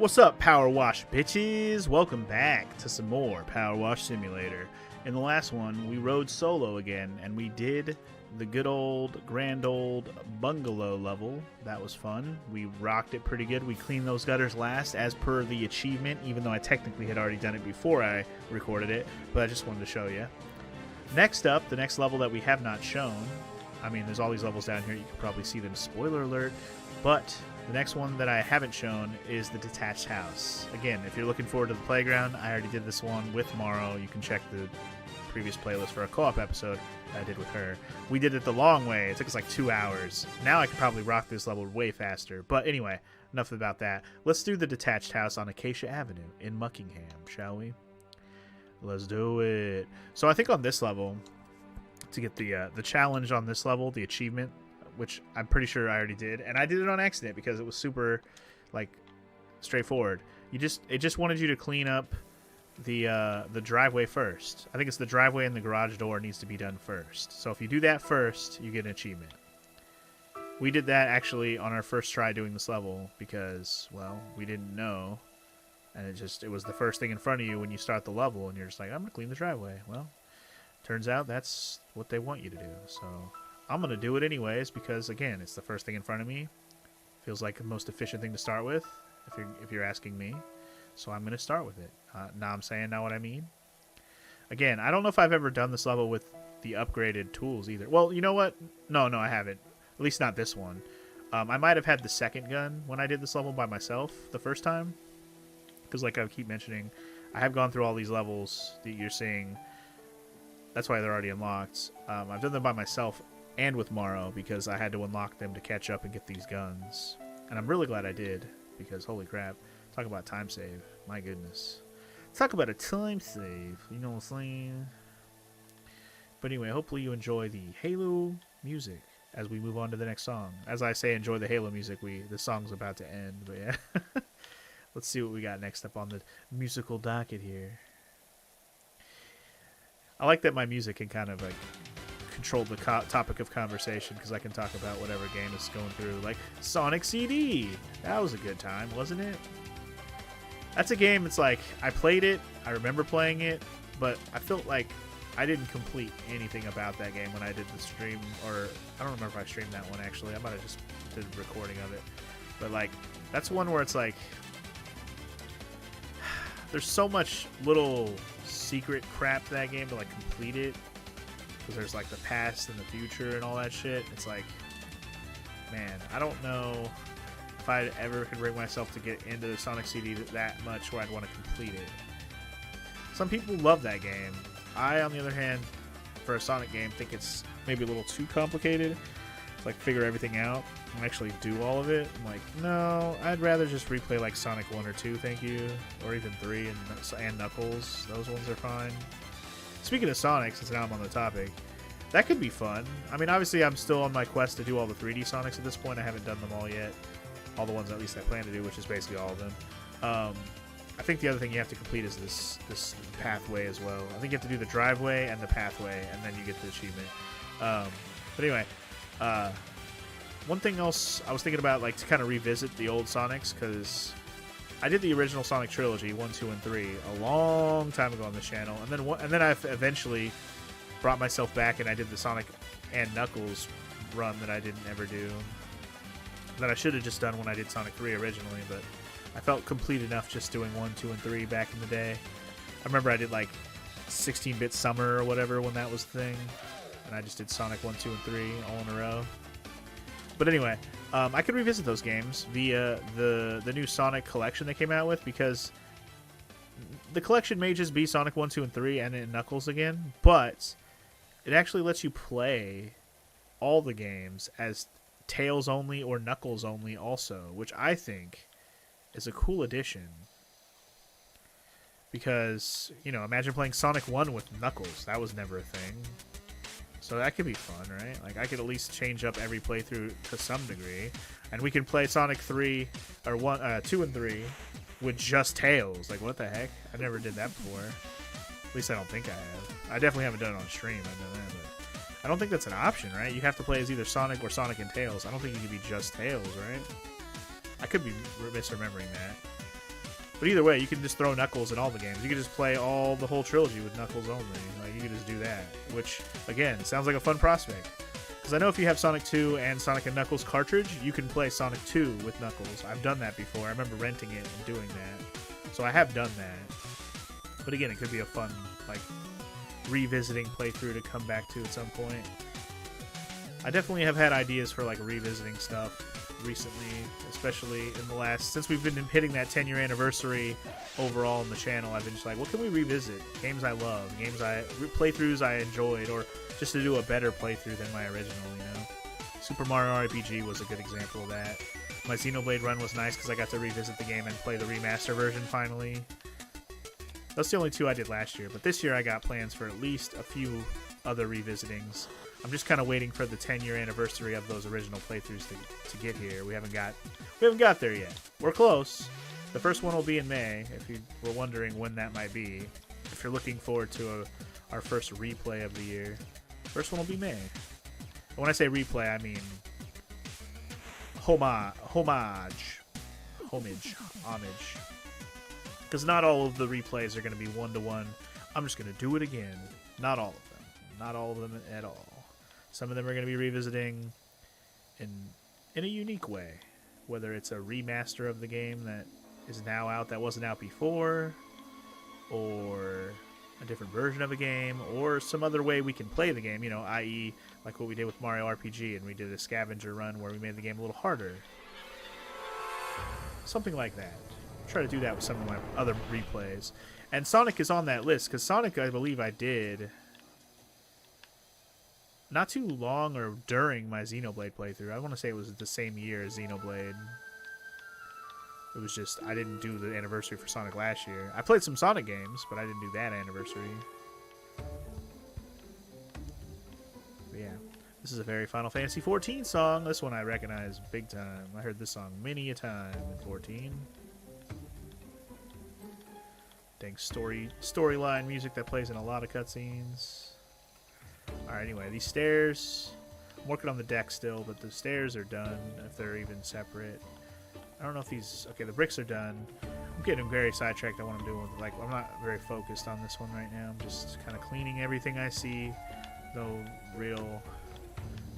What's up, Power Wash bitches? Welcome back to some more Power Wash Simulator. In the last one, we rode solo again, and we did the good old, grand old bungalow level. That was fun. We rocked it pretty good. We cleaned those gutters last, as per the achievement, even though I technically had already done it before I recorded it, but I just wanted to show you. Next up, the next level that we have not shown, I mean, there's all these levels down here. You can probably see them, spoiler alert, but the next one that I haven't shown is the detached house. Again, if you're looking forward to the playground, I already did this one with Morrow. You can check the previous playlist for a co-op episode I did with her. We did it the long way. It took us like 2 hours. Now I could probably rock this level way faster. But anyway, enough about that. Let's do the detached house on Acacia Avenue in Muckingham, shall we? Let's do it. So I think on this level, to get the challenge on this level, the achievement, which I'm pretty sure I already did, and I did it on accident because it was super, like, straightforward. It just wanted you to clean up the driveway first. I think it's the driveway and the garage door needs to be done first. So if you do that first, you get an achievement. We did that actually on our first try doing this level because, well, we didn't know, and it was the first thing in front of you when you start the level, and you're just like, I'm gonna clean the driveway. Well, turns out that's what they want you to do. So I'm going to do it anyways because, again, it's the first thing in front of me. Feels like the most efficient thing to start with, if you're asking me. So I'm going to start with it. Now I'm saying now what I mean. Again, I don't know if I've ever done this level with the upgraded tools either. Well, you know what? No, I haven't. At least not this one. I might have had the second gun when I did this level by myself the first time. Because like I keep mentioning, I have gone through all these levels that you're seeing. That's why they're already unlocked. I've done them by myself and with Morrow because I had to unlock them to catch up and get these guns. And I'm really glad I did because, holy crap, talk about time save. My goodness. Talk about a time save. You know what I'm saying? But anyway, hopefully you enjoy the Halo music as we move on to the next song. As I say, enjoy the Halo music. The song's about to end, but yeah. Let's see what we got next up on the musical docket here. I like that my music can kind of like control the topic of conversation because I can talk about whatever game is going through, like Sonic CD. That was a good time, wasn't it? That's a game, it's like, I played it, I remember playing it, but I felt like I didn't complete anything about that game when I did the stream, or I don't remember if I streamed that one actually. I might have just did a recording of it. But like, that's one where it's like, there's so much little secret crap to that game to like complete it. Because there's like the past and the future and all that shit. It's like, man, I don't know if I ever could bring myself to get into the Sonic CD that much where I'd want to complete it. Some people love that game. I, on the other hand, for a Sonic game, think it's maybe a little too complicated to like figure everything out and actually do all of it. I'm like, no, I'd rather just replay like Sonic 1 or 2, thank you. Or even 3 and Knuckles. Those ones are fine. Speaking of Sonic, since now I'm on the topic, that could be fun. I mean, obviously, I'm still on my quest to do all the 3D Sonics at this point. I haven't done them all yet. All the ones at least I plan to do, which is basically all of them. I think the other thing you have to complete is this pathway as well. I think you have to do the driveway and the pathway, and then you get the achievement. But anyway, one thing else I was thinking about, like, to kind of revisit the old Sonics, because I did the original Sonic trilogy, 1, 2, and 3, a long time ago on this channel, and then I eventually brought myself back and I did the Sonic and Knuckles run that I didn't ever do, that I should have just done when I did Sonic 3 originally, but I felt complete enough just doing 1, 2, and 3 back in the day. I remember I did like 16-bit Summer or whatever when that was the thing, and I just did Sonic 1, 2, and 3 all in a row. But anyway, I could revisit those games via the new Sonic collection they came out with, because the collection may just be Sonic 1, 2, and 3 and Knuckles again, but it actually lets you play all the games as Tails only or Knuckles only also, which I think is a cool addition. Because, you know, imagine playing Sonic 1 with Knuckles. That was never a thing. So that could be fun, right? Like, I could at least change up every playthrough to some degree. And we can play Sonic 3, or 2 and 3, with just Tails. Like, what the heck? I never did that before. At least I don't think I have. I definitely haven't done it on stream, I know that, but I don't think that's an option, right? You have to play as either Sonic or Sonic and Tails. I don't think you can be just Tails, right? I could be misremembering that. But either way, you can just throw Knuckles in all the games. You can just play the whole trilogy with Knuckles only. Like, you can just do that, which, again, sounds like a fun prospect. Because I know if you have Sonic 2 and Sonic and Knuckles cartridge, you can play Sonic 2 with Knuckles. I've done that before. I remember renting it and doing that. So I have done that. But again, it could be a fun, like, revisiting playthrough to come back to at some point. I definitely have had ideas for, like, revisiting stuff recently, especially in the last, since we've been hitting that 10-year anniversary overall on the channel. I've been just like, what can we revisit? Games I love, playthroughs I enjoyed, or just to do a better playthrough than my original, you know? Super Mario RPG was a good example of that. My Xenoblade run was nice because I got to revisit the game and play the remaster version finally. That's the only two I did last year, but this year I got plans for at least a few other revisitings. I'm just kind of waiting for the 10-year anniversary of those original playthroughs to get here. We haven't got there yet. We're close. The first one will be in May, if you were wondering when that might be. If you're looking forward to our first replay of the year, first one will be May. And when I say replay, I mean homage. Because not all of the replays are going to be one-to-one. I'm just going to do it again. Not all of them. Not all of them at all. Some of them are going to be revisiting in a unique way. Whether it's a remaster of the game that is now out that wasn't out before, or a different version of a game, or some other way we can play the game, you know, i.e. like what we did with Mario RPG, and we did a scavenger run where we made the game a little harder. Something like that. Try to do that with some of my other replays. And Sonic is on that list, because Sonic, I believe I did not too long or during my Xenoblade playthrough. I want to say it was the same year as Xenoblade. It was just, I didn't do the anniversary for Sonic last year. I played some Sonic games, but I didn't do that anniversary. But yeah, this is a very Final Fantasy XIV song. This one I recognize big time. I heard this song many a time in 14. Dang storyline music that plays in a lot of cutscenes. Alright, anyway, these stairs, I'm working on the deck still, but the stairs are done, if they're even separate. I don't know if these, okay, the bricks are done. I'm getting very sidetracked on what I'm doing with, like, I'm not very focused on this one right now. I'm just kind of cleaning everything I see. No real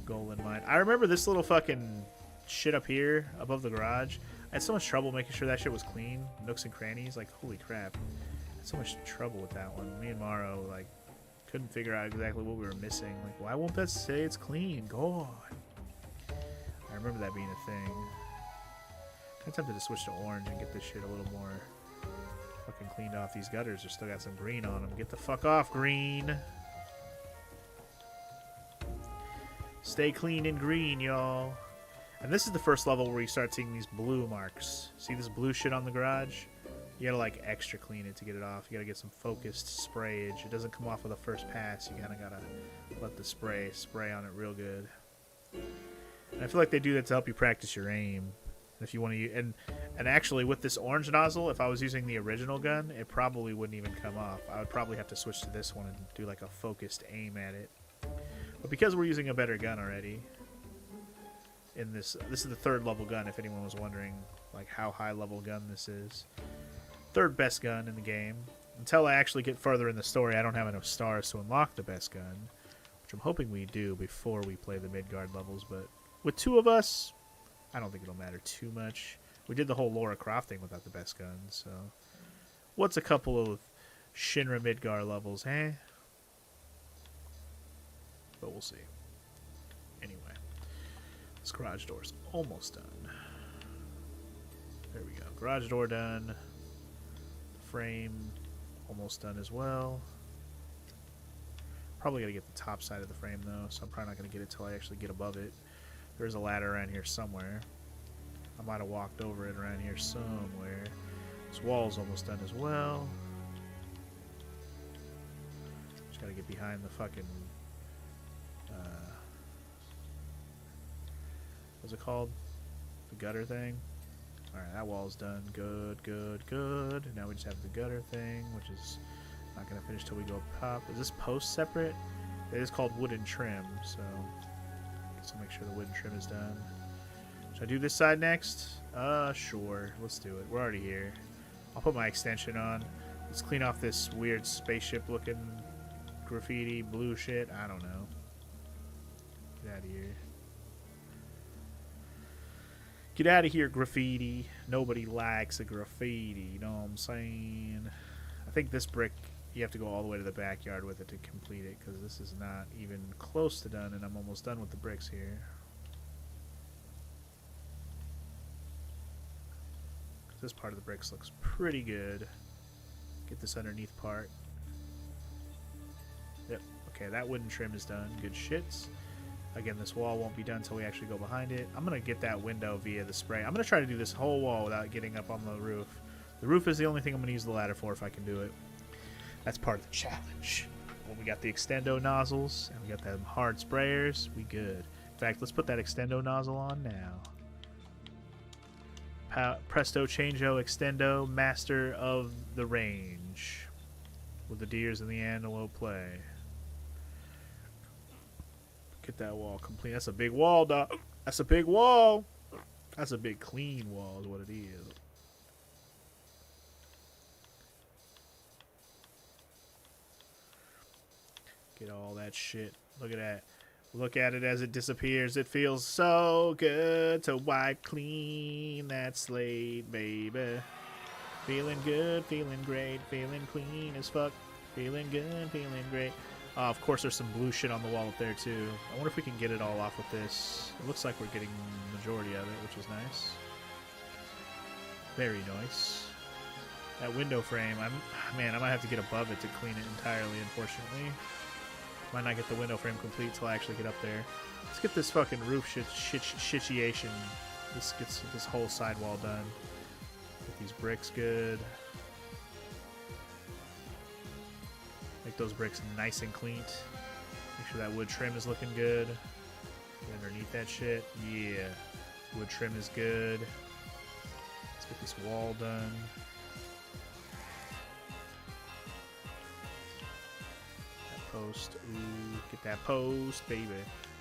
goal in mind. I remember this little fucking shit up here above the garage. I had so much trouble making sure that shit was clean. Nooks and crannies, like, holy crap. I had so much trouble with that one. Me and Maro, like, couldn't figure out exactly what we were missing. Like, why won't that say it's clean? Go on. I remember that being a thing. I'm tempted to switch to orange and get this shit a little more fucking cleaned off. These gutters have still got some green on them. Get the fuck off, green. Stay clean and green, y'all. And this is the first level where you start seeing these blue marks. See this blue shit on the garage? You gotta, like, extra clean it to get it off. You gotta get some focused sprayage. It doesn't come off with a first pass. You kinda gotta let the spray on it real good. And I feel like they do that to help you practice your aim. If you want to, and actually with this orange nozzle, if I was using the original gun, it probably wouldn't even come off. I would probably have to switch to this one and do like a focused aim at it. But because we're using a better gun already, in this is the third level gun. If anyone was wondering, like, how high level gun this is, third best gun in the game. Until I actually get further in the story, I don't have enough stars to unlock the best gun, which I'm hoping we do before we play the Midgard levels. But with two of us, I don't think it'll matter too much. We did the whole Lara Croft thing without the best gun, so what's a couple of Shinra Midgar levels, eh? But we'll see. Anyway, this garage door's almost done. There we go. Garage door done. Frame almost done as well. Probably got to get the top side of the frame, though, so I'm probably not going to get it till I actually get above it. There's a ladder around here somewhere. I might have walked over it around here somewhere. This wall's almost done as well. Just gotta get behind the fucking... what's it called? The gutter thing? Alright, that wall's done. Good, good, good. Now we just have the gutter thing, which is not gonna finish till we go up top. Is this post separate? It is called wooden trim, so... So make sure the wooden trim is done. Should I do this side next? Sure. Let's do it. We're already here. I'll put my extension on. Let's clean off this weird spaceship-looking graffiti blue shit. I don't know. Get out of here. Get out of here, graffiti. Nobody likes a graffiti. You know what I'm saying? I think this brick, you have to go all the way to the backyard with it to complete it, because this is not even close to done, and I'm almost done with the bricks here. This part of the bricks looks pretty good. Get this underneath part. Yep. Okay, that wooden trim is done. Good shits. Again, this wall won't be done until we actually go behind it. I'm going to get that window via the spray. I'm going to try to do this whole wall without getting up on the roof. The roof is the only thing I'm going to use the ladder for if I can do it. That's part of the challenge. Well, we got the extendo nozzles, and we got them hard sprayers. We good. In fact, let's put that extendo nozzle on now. Presto Changeo Extendo, master of the range. With the deers and the antelope play. Get that wall complete. That's a big wall, dog. That's a big wall. That's a big clean wall is what it is. Get all that shit. Look at that. Look at it as it disappears. It feels so good to wipe clean that slate, baby. Feeling good, feeling great, feeling clean as fuck. Feeling good, feeling great. Of course, there's some blue shit on the wall up there, too. I wonder if we can get it all off with this. It looks like we're getting the majority of it, which is nice. Very nice. That window frame, man, I might have to get above it to clean it entirely, unfortunately. Might not get the window frame complete till I actually get up there. Let's get this fucking roof situation. This gets this whole sidewall done. Get these bricks good. Make those bricks nice and clean. Make sure that wood trim is looking good. Get underneath that shit. Yeah. Wood trim is good. Let's get this wall done. Post. Ooh, get that post, baby.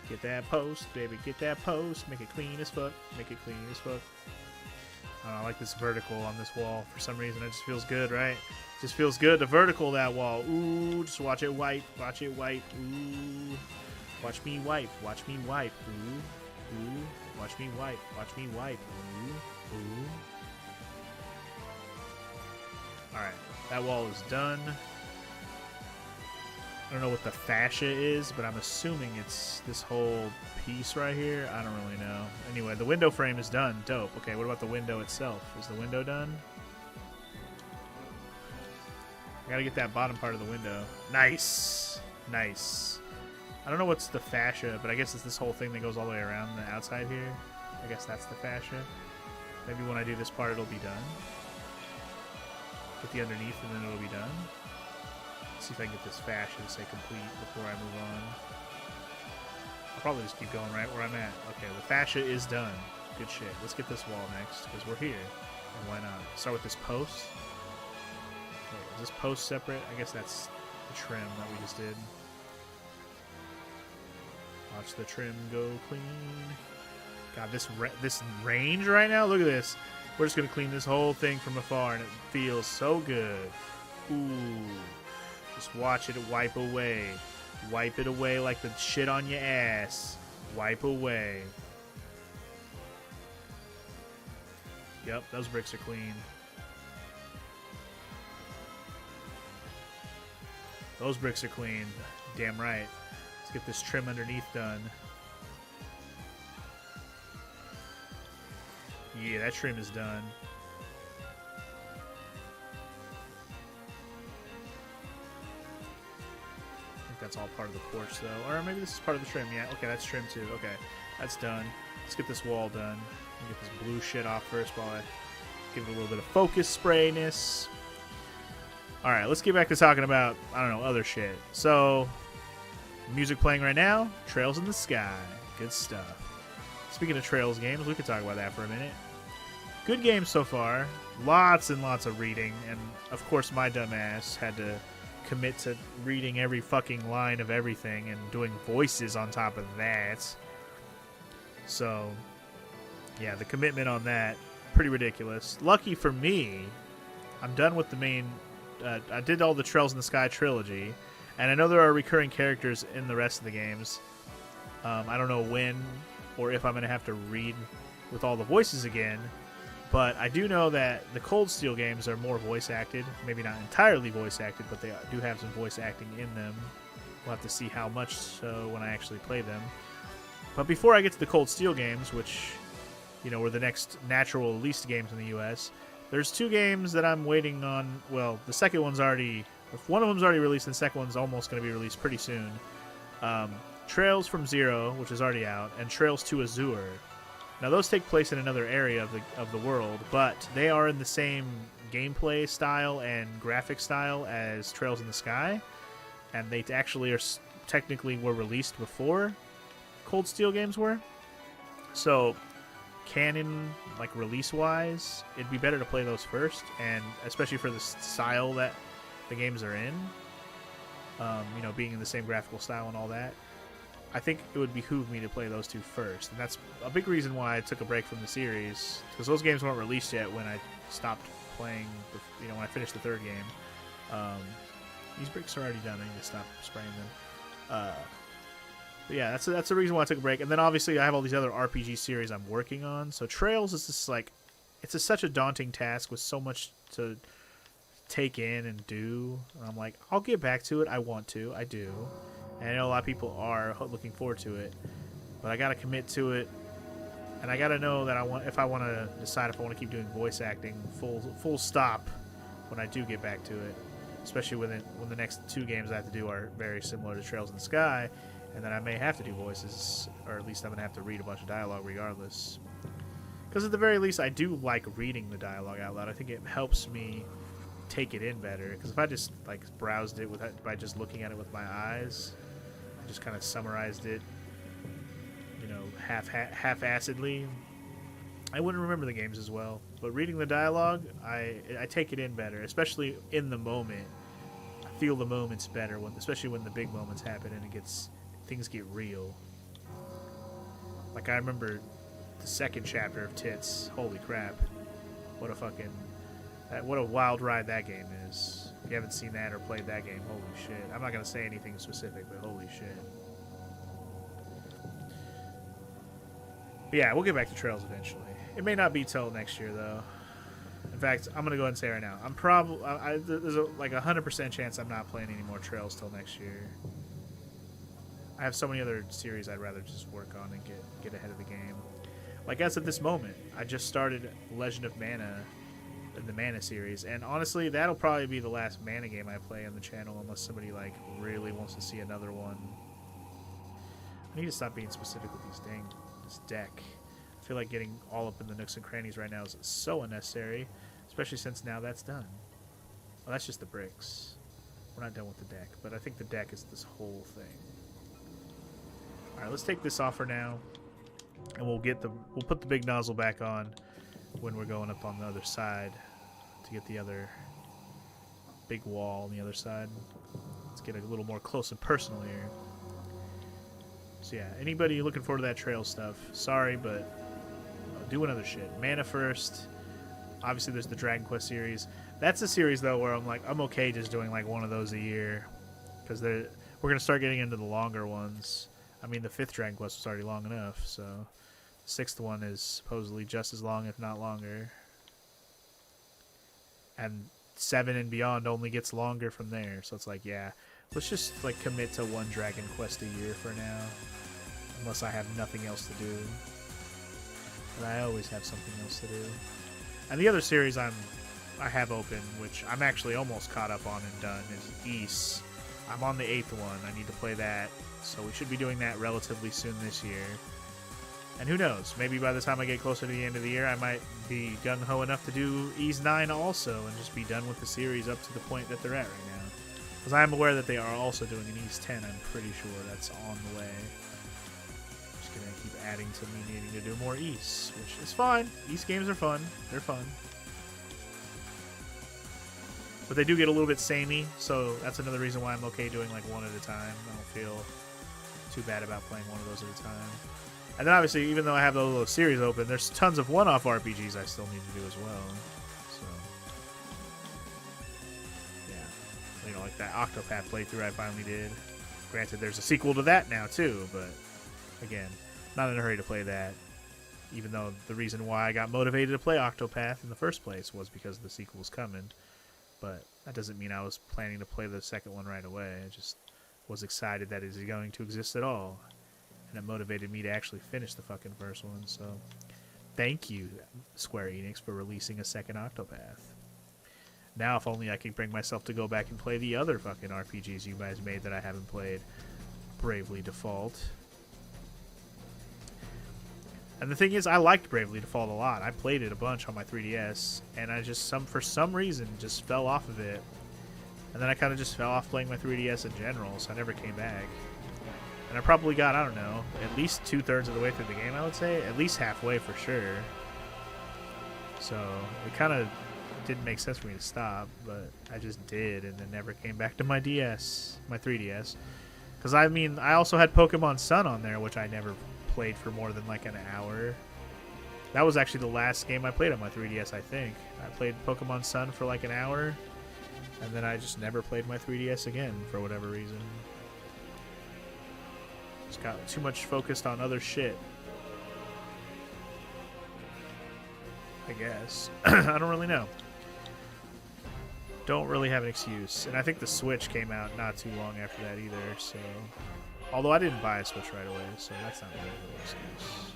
Get that post, baby. Get that post. Make it clean as fuck. Make it clean as fuck. I like this vertical on this wall. For some reason, it just feels good, right? It just feels good to vertical that wall. Ooh, just watch it wipe. Watch it wipe. Ooh. Watch me wipe. Watch me wipe. Ooh. Ooh. Watch me wipe. Watch me wipe. Ooh. Ooh. Alright. That wall is done. I don't know what the fascia is, but I'm assuming it's this whole piece right here. I don't really know. Anyway, the window frame is done. Dope. Okay, what about the window itself? Is the window done? I gotta get that bottom part of the window. Nice. Nice. I don't know what's the fascia, but I guess it's this whole thing that goes all the way around the outside here. I guess that's the fascia. Maybe when I do this part, it'll be done. Get the underneath, and then it'll be done. See if I can get this fascia to say complete before I move on. I'll probably just keep going right where I'm at. Okay, the fascia is done. Good shit. Let's get this wall next, because we're here. And why not? Start with this post. Okay, is this post separate? I guess that's the trim that we just did. Watch the trim go clean. God, this range right now? Look at this. We're just going to clean this whole thing from afar, and it feels so good. Ooh. Just watch it wipe away. Wipe it away like the shit on your ass. Wipe away. Yep, those bricks are clean. Those bricks are clean. Damn right. Let's get this trim underneath done. Yeah, that trim is done. That's all part of the porch, though. Or maybe this is part of the trim. Yeah, okay, that's trim, too. Okay, that's done. Let's get this wall done. Get this blue shit off first while I give it a little bit of focus sprayness. Alright, let's get back to talking about, I don't know, other shit. So, music playing right now. Trails in the Sky. Good stuff. Speaking of Trails games, we could talk about that for a minute. Good game so far. Lots and lots of reading. And, of course, my dumb ass had to commit to reading every fucking line of everything and doing voices on top of that. So, yeah, the commitment on that, pretty ridiculous. Lucky for me, I'm done with the main. I did all the Trails in the Sky trilogy, and I know there are recurring characters in the rest of the games. I don't know when or if I'm going to have to read with all the voices again, but I do know that the Cold Steel games are more voice acted. Maybe not entirely voice acted, but they do have some voice acting in them. We'll have to see how much so when I actually play them. But before I get to the Cold Steel games, which, you know, were the next natural released games in the US, there's 2 games that I'm waiting on. Well, the second one's already... One of them's already released, and the second one's almost going to be released pretty soon. Trails from Zero, which is already out, and Trails to Azure. Now, those take place in another area of the world, but they are in the same gameplay style and graphic style as Trails in the Sky, and they actually are technically were released before Cold Steel games were. So, canon, like release-wise, it'd be better to play those first, and especially for the style that the games are in, you know, being in the same graphical style and all that. I think it would behoove me to play those 2 first, and that's a big reason why I took a break from the series, because those games weren't released yet when I stopped playing, you know, when I finished the 3rd game. These bricks are already done. I need to stop spraying them. But yeah, that's the reason why I took a break. And then obviously I have all these other RPG series I'm working on. So Trails is just like, it's such a daunting task with so much to take in and do. And I'm like, I'll get back to it. I want to. I do. And I know a lot of people are looking forward to it. But I got to commit to it. And I got to know that if I want to decide if I want to keep doing voice acting full stop when I do get back to it. Especially when the next 2 games I have to do are very similar to Trails in the Sky. And then I may have to do voices, or at least I'm going to have to read a bunch of dialogue regardless. Because at the very least, I do like reading the dialogue out loud. I think it helps me take it in better. Because if I just like browsed it by just looking at it with my eyes, I just kind of summarized it, you know, half-assedly, I wouldn't remember the games as well. But reading the dialogue, I take it in better, especially in the moment. I feel the moments better, especially when the big moments happen and things get real. Like I remember the 2nd chapter of Tits. Holy crap! What a wild ride that game is. If you haven't seen that or played that game, holy shit! I'm not gonna say anything specific, but holy shit. But yeah, we'll get back to Trails eventually. It may not be till next year though. In fact, I'm gonna go ahead and say right now, I'm probably there's like 100% chance I'm not playing any more Trails till next year. I have so many other series I'd rather just work on and get ahead of the game. Like as of this moment, I just started Legend of Mana in the Mana series, and honestly, that'll probably be the last Mana game I play on the channel unless somebody like really wants to see another one. I need to stop being specific with this deck. I feel like getting all up in the nooks and crannies right now is so unnecessary, especially since now that's done. Well, that's just the bricks. We're not done with the deck, but I think the deck is this whole thing. Alright, let's take this off for now, and we'll put the big nozzle back on when we're going up on the other side to get the other big wall on the other side. Let's get a little more close and personal here. So yeah, anybody looking forward to that trail stuff, sorry, but do another shit. Mana first. Obviously, there's the Dragon Quest series. That's a series, though, where I'm like, I'm okay just doing like one of those a year, because we're going to start getting into the longer ones. I mean, the 5th Dragon Quest was already long enough, so the 6th one is supposedly just as long, if not longer. And 7 and beyond only gets longer from there, so it's like, yeah, let's just like commit to one Dragon Quest a year for now, unless I have nothing else to do. But I always have something else to do. And the other series I have open, which I'm actually almost caught up on and done, is Ys. I'm on the 8th one. I need to play that. So we should be doing that relatively soon this year. And who knows? Maybe by the time I get closer to the end of the year, I might be gung-ho enough to do Ys 9 also and just be done with the series up to the point that they're at right now. Because I am aware that they are also doing an Ys 10. I'm pretty sure that's on the way. Just going to keep adding to me needing to do more Ys, which is fine. Ys games are fun. They're fun. But they do get a little bit samey, so that's another reason why I'm okay doing like one at a time. I don't feel too bad about playing one of those at a time. And then obviously, even though I have those little series open, there's tons of one-off RPGs I still need to do as well. So you know, like that Octopath playthrough I finally did. Granted, there's a sequel to that now too, but again, not in a hurry to play that. Even though the reason why I got motivated to play Octopath in the first place was because the sequel was coming. But that doesn't mean I was planning to play the second one right away. I just was excited that it is going to exist at all. And it motivated me to actually finish the fucking first one. So thank you, Square Enix, for releasing a second Octopath. Now, if only I could bring myself to go back and play the other fucking RPGs you guys made that I haven't played. Bravely Default. And the thing is, I liked Bravely Default a lot. I played it a bunch on my 3DS, and I just, for some reason, just fell off of it. And then I kind of just fell off playing my 3DS in general, so I never came back. And I probably got, I don't know, at least 2/3 of the way through the game, I would say. At least halfway for sure. So, it kind of didn't make sense for me to stop, but I just did, and then never came back to my DS, my 3DS. Because, I mean, I also had Pokemon Sun on there, which I never played for more than like an hour. That was actually the last game I played on my 3DS, I think. I played Pokemon Sun for like an hour, and then I just never played my 3DS again for whatever reason. Just got too much focused on other shit, I guess. I don't really know. Don't really have an excuse. And I think the Switch came out not too long after that either, so... Although I didn't buy a Switch right away, so that's not really an excuse.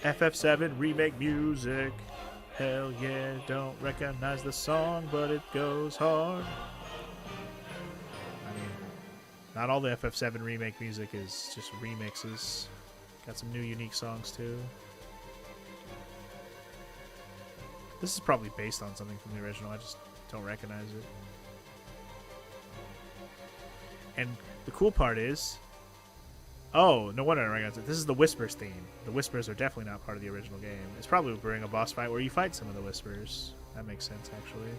FF7 remake music. Hell yeah, don't recognize the song, but it goes hard. I mean, not all the FF7 remake music is just remixes. Got some new unique songs too. This is probably based on something from the original, I just don't recognize it. And the cool part is... Oh, no wonder I recognize it. This is the Whispers theme. The Whispers are definitely not part of the original game. It's probably during a boss fight where you fight some of the Whispers. That makes sense, actually.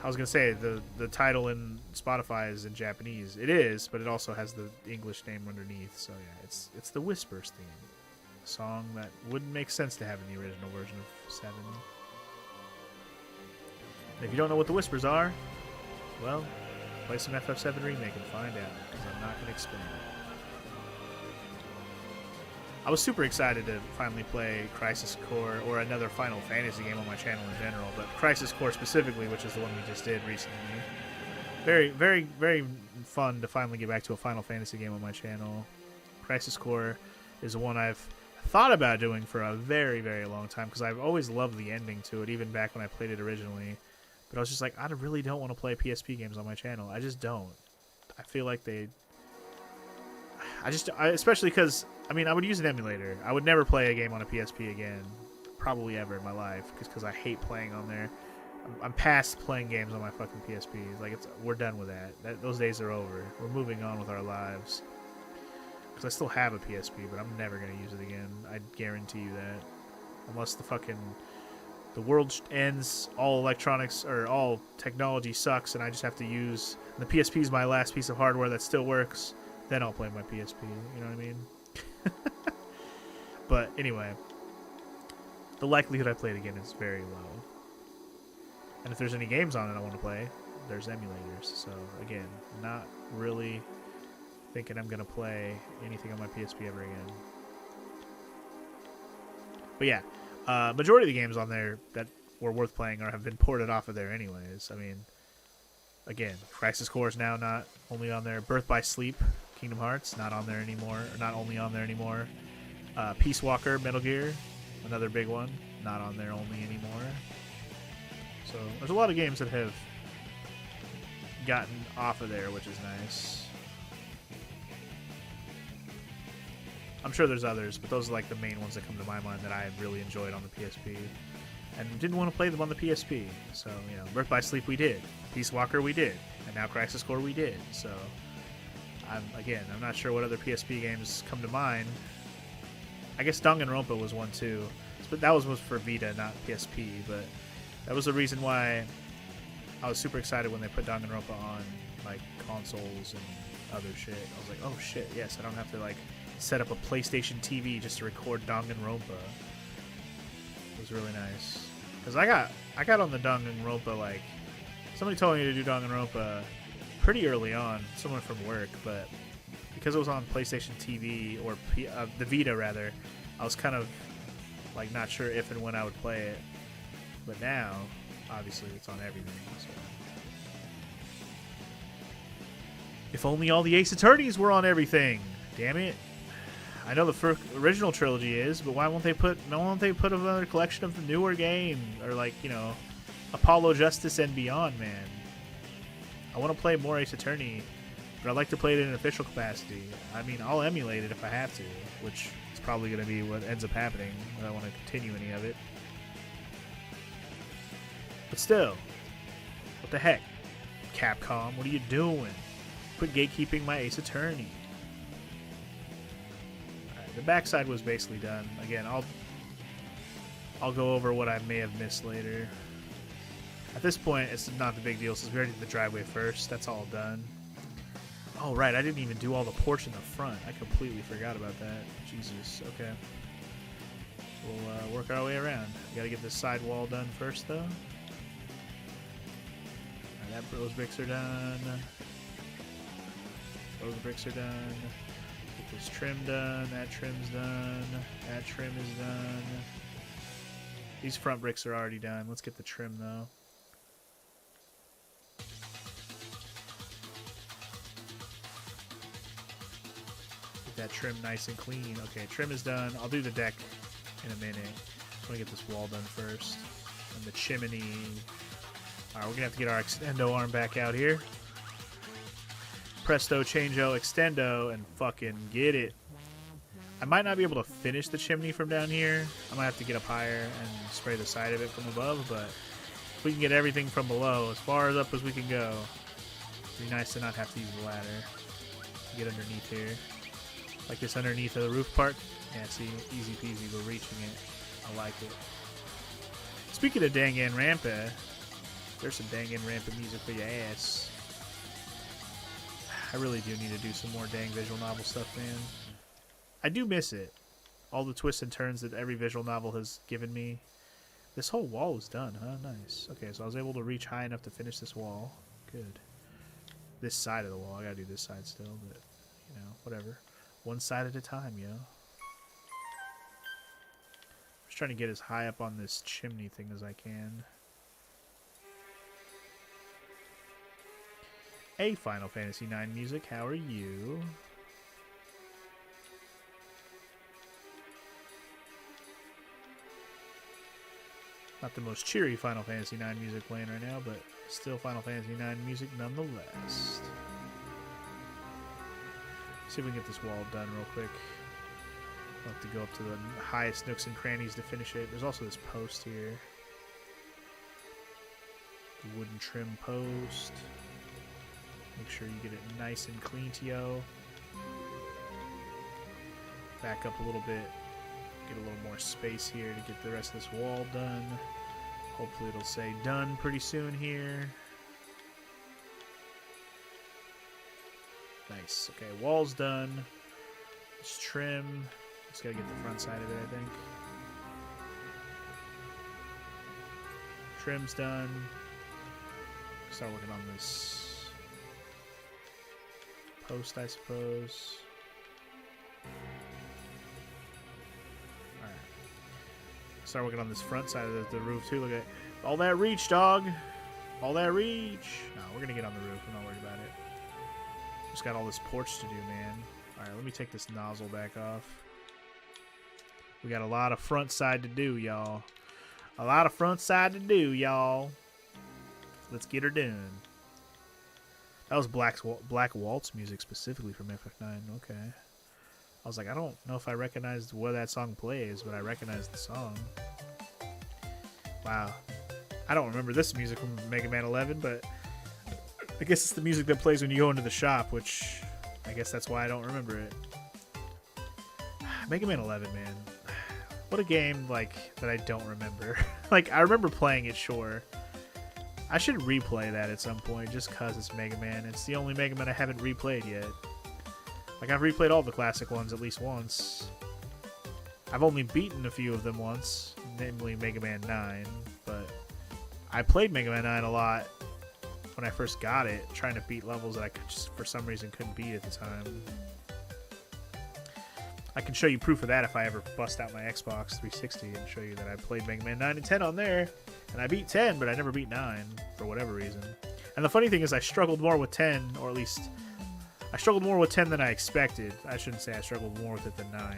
I was going to say, the title in Spotify is in Japanese. It is, but it also has the English name underneath. So yeah, it's the Whispers theme. A song that wouldn't make sense to have in the original version of 7. And if you don't know what the Whispers are, well, play some FF7 Remake and find out, because I'm not going to explain it. I was super excited to finally play Crisis Core, or another Final Fantasy game on my channel in general, but Crisis Core specifically, which is the one we just did recently. Very, very, very fun to finally get back to a Final Fantasy game on my channel. Crisis Core is one I've thought about doing for a very, very long time, because I've always loved the ending to it, even back when I played it originally. But I was just like, I really don't want to play PSP games on my channel. I just don't. I feel like especially because, I mean, I would use an emulator. I would never play a game on a PSP again. Probably ever in my life. Because I hate playing on there. I'm past playing games on my fucking PSP. Like, we're done with that. Those days are over. We're moving on with our lives. Because I still have a PSP, but I'm never going to use it again. I guarantee you that. Unless the world ends, all electronics or all technology sucks, and I just have to use the PSP is my last piece of hardware that still works. Then I'll play my PSP. You know what I mean? But anyway, the likelihood I play it again is very low. And if there's any games on it I want to play, there's emulators. So again, not really thinking I'm gonna play anything on my PSP ever again. But yeah. Majority of the games on there that were worth playing or have been ported off of there anyways. I mean, again, Crisis Core is now not only on there. Birth by Sleep, Kingdom Hearts, not on there anymore. Or not only on there anymore. Peace Walker, Metal Gear, another big one, not on there only anymore. So there's a lot of games that have gotten off of there, which is nice. I'm sure there's others, but those are like the main ones that come to my mind that I really enjoyed on the PSP. And didn't want to play them on the PSP. So, you know, Birth by Sleep we did. Peace Walker we did. And now Crisis Core we did. So, I'm not sure what other PSP games come to mind. I guess Danganronpa was one too. But that was for Vita, not PSP. But that was the reason why I was super excited when they put Danganronpa on like consoles and other shit. I was like, oh shit, yes, I don't have to like set up a PlayStation TV just to record Danganronpa. was really nice. Because I got on the Danganronpa, like, somebody told me to do Danganronpa pretty early on, someone from work, but because it was on PlayStation TV, or the Vita rather, I was kind of like not sure if and when I would play it. But now, obviously, it's on everything. So. If only all the Ace Attorneys were on everything. Damn it. I know the original trilogy is, but why won't they put another collection of the newer game, or like, you know, Apollo Justice and beyond, man. I want to play more Ace Attorney, but I'd like to play it in an official capacity. I mean, I'll emulate it if I have to, which is probably going to be what ends up happening if I want to continue any of it. But still, what the heck? Capcom, what are you doing? Quit gatekeeping my Ace Attorney. Alright, the backside was basically done. Again, I'll go over what I may have missed later. At this point, it's not the big deal since we already did the driveway first. That's all done. Oh, right, I didn't even do all the porch in the front. I completely forgot about that. Jesus, okay. We'll work our way around. We gotta get this side wall done first, though. Those bricks are done. Those bricks are done. Get this trim done. That trim's done. That trim is done. These front bricks are already done. Let's get the trim, though. Get that trim nice and clean. Okay, trim is done. I'll do the deck in a minute. I want to get this wall done first. And the chimney. Alright, we're going to have to get our extendo arm back out here. Presto, changeo, extendo, and fucking get it. I might not be able to finish the chimney from down here. I might have to get up higher and spray the side of it from above, but if we can get everything from below, as far as up as we can go, it'd be nice to not have to use the ladder to get underneath here. Like this underneath of the roof part. Yeah, see, easy peasy, we're reaching it. I like it. Speaking of Danganronpa, there's some Danganronpa music for your ass. I really do need to do some more dang visual novel stuff, man. I do miss it. All the twists and turns that every visual novel has given me. This whole wall is done, huh? Nice. Okay, so I was able to reach high enough to finish this wall. Good. This side of the wall. I gotta do this side still, but, you know, whatever. One side at a time, yo. Just trying to get as high up on this chimney thing as I can. Hey, Final Fantasy IX music, how are you? Not the most cheery Final Fantasy IX music playing right now, but still Final Fantasy IX music nonetheless. See if we can get this wall done real quick. We'll have to go up to the highest nooks and crannies to finish it. There's also this post here. The wooden trim post. Make sure you get it nice and clean, T.O. Back up a little bit. Get a little more space here to get the rest of this wall done. Hopefully it'll say done pretty soon here. Nice. Okay, wall's done. Just trim. Just gotta get the front side of it, I think. Trim's done. Start working on this post, I suppose. Alright. Start working on this front side of the roof too. Look at all that reach, dog. All that reach. No, we're gonna get on the roof. I'm not worried about it. Just got all this porch to do, man. Alright, let me take this nozzle back off. We got a lot of front side to do, y'all. A lot of front side to do, y'all. Let's get her done. That was Black Waltz music specifically from FF9. Okay. I was like, I don't know if I recognized where that song plays, but I recognize the song. Wow. I don't remember this music from Mega Man 11, but I guess it's the music that plays when you go into the shop, which I guess that's why I don't remember it. Mega Man 11, man. What a game, like, that I don't remember. Like, I remember playing it, sure. I should replay that at some point, just because it's Mega Man. It's the only Mega Man I haven't replayed yet. Like, I've replayed all the classic ones at least once. I've only beaten a few of them once. namely Mega Man 9. But I played Mega Man 9 a lot when I first got it, trying to beat levels that I just for some reason couldn't beat at the time. I can show you proof of that if I ever bust out my Xbox 360 and show you that I played Mega Man 9 and 10 on there. And I beat 10, but I never beat 9 for whatever reason. And the funny thing is I struggled more with 10, or at least I struggled more with 10 than I expected. I shouldn't say I struggled more with it than 9,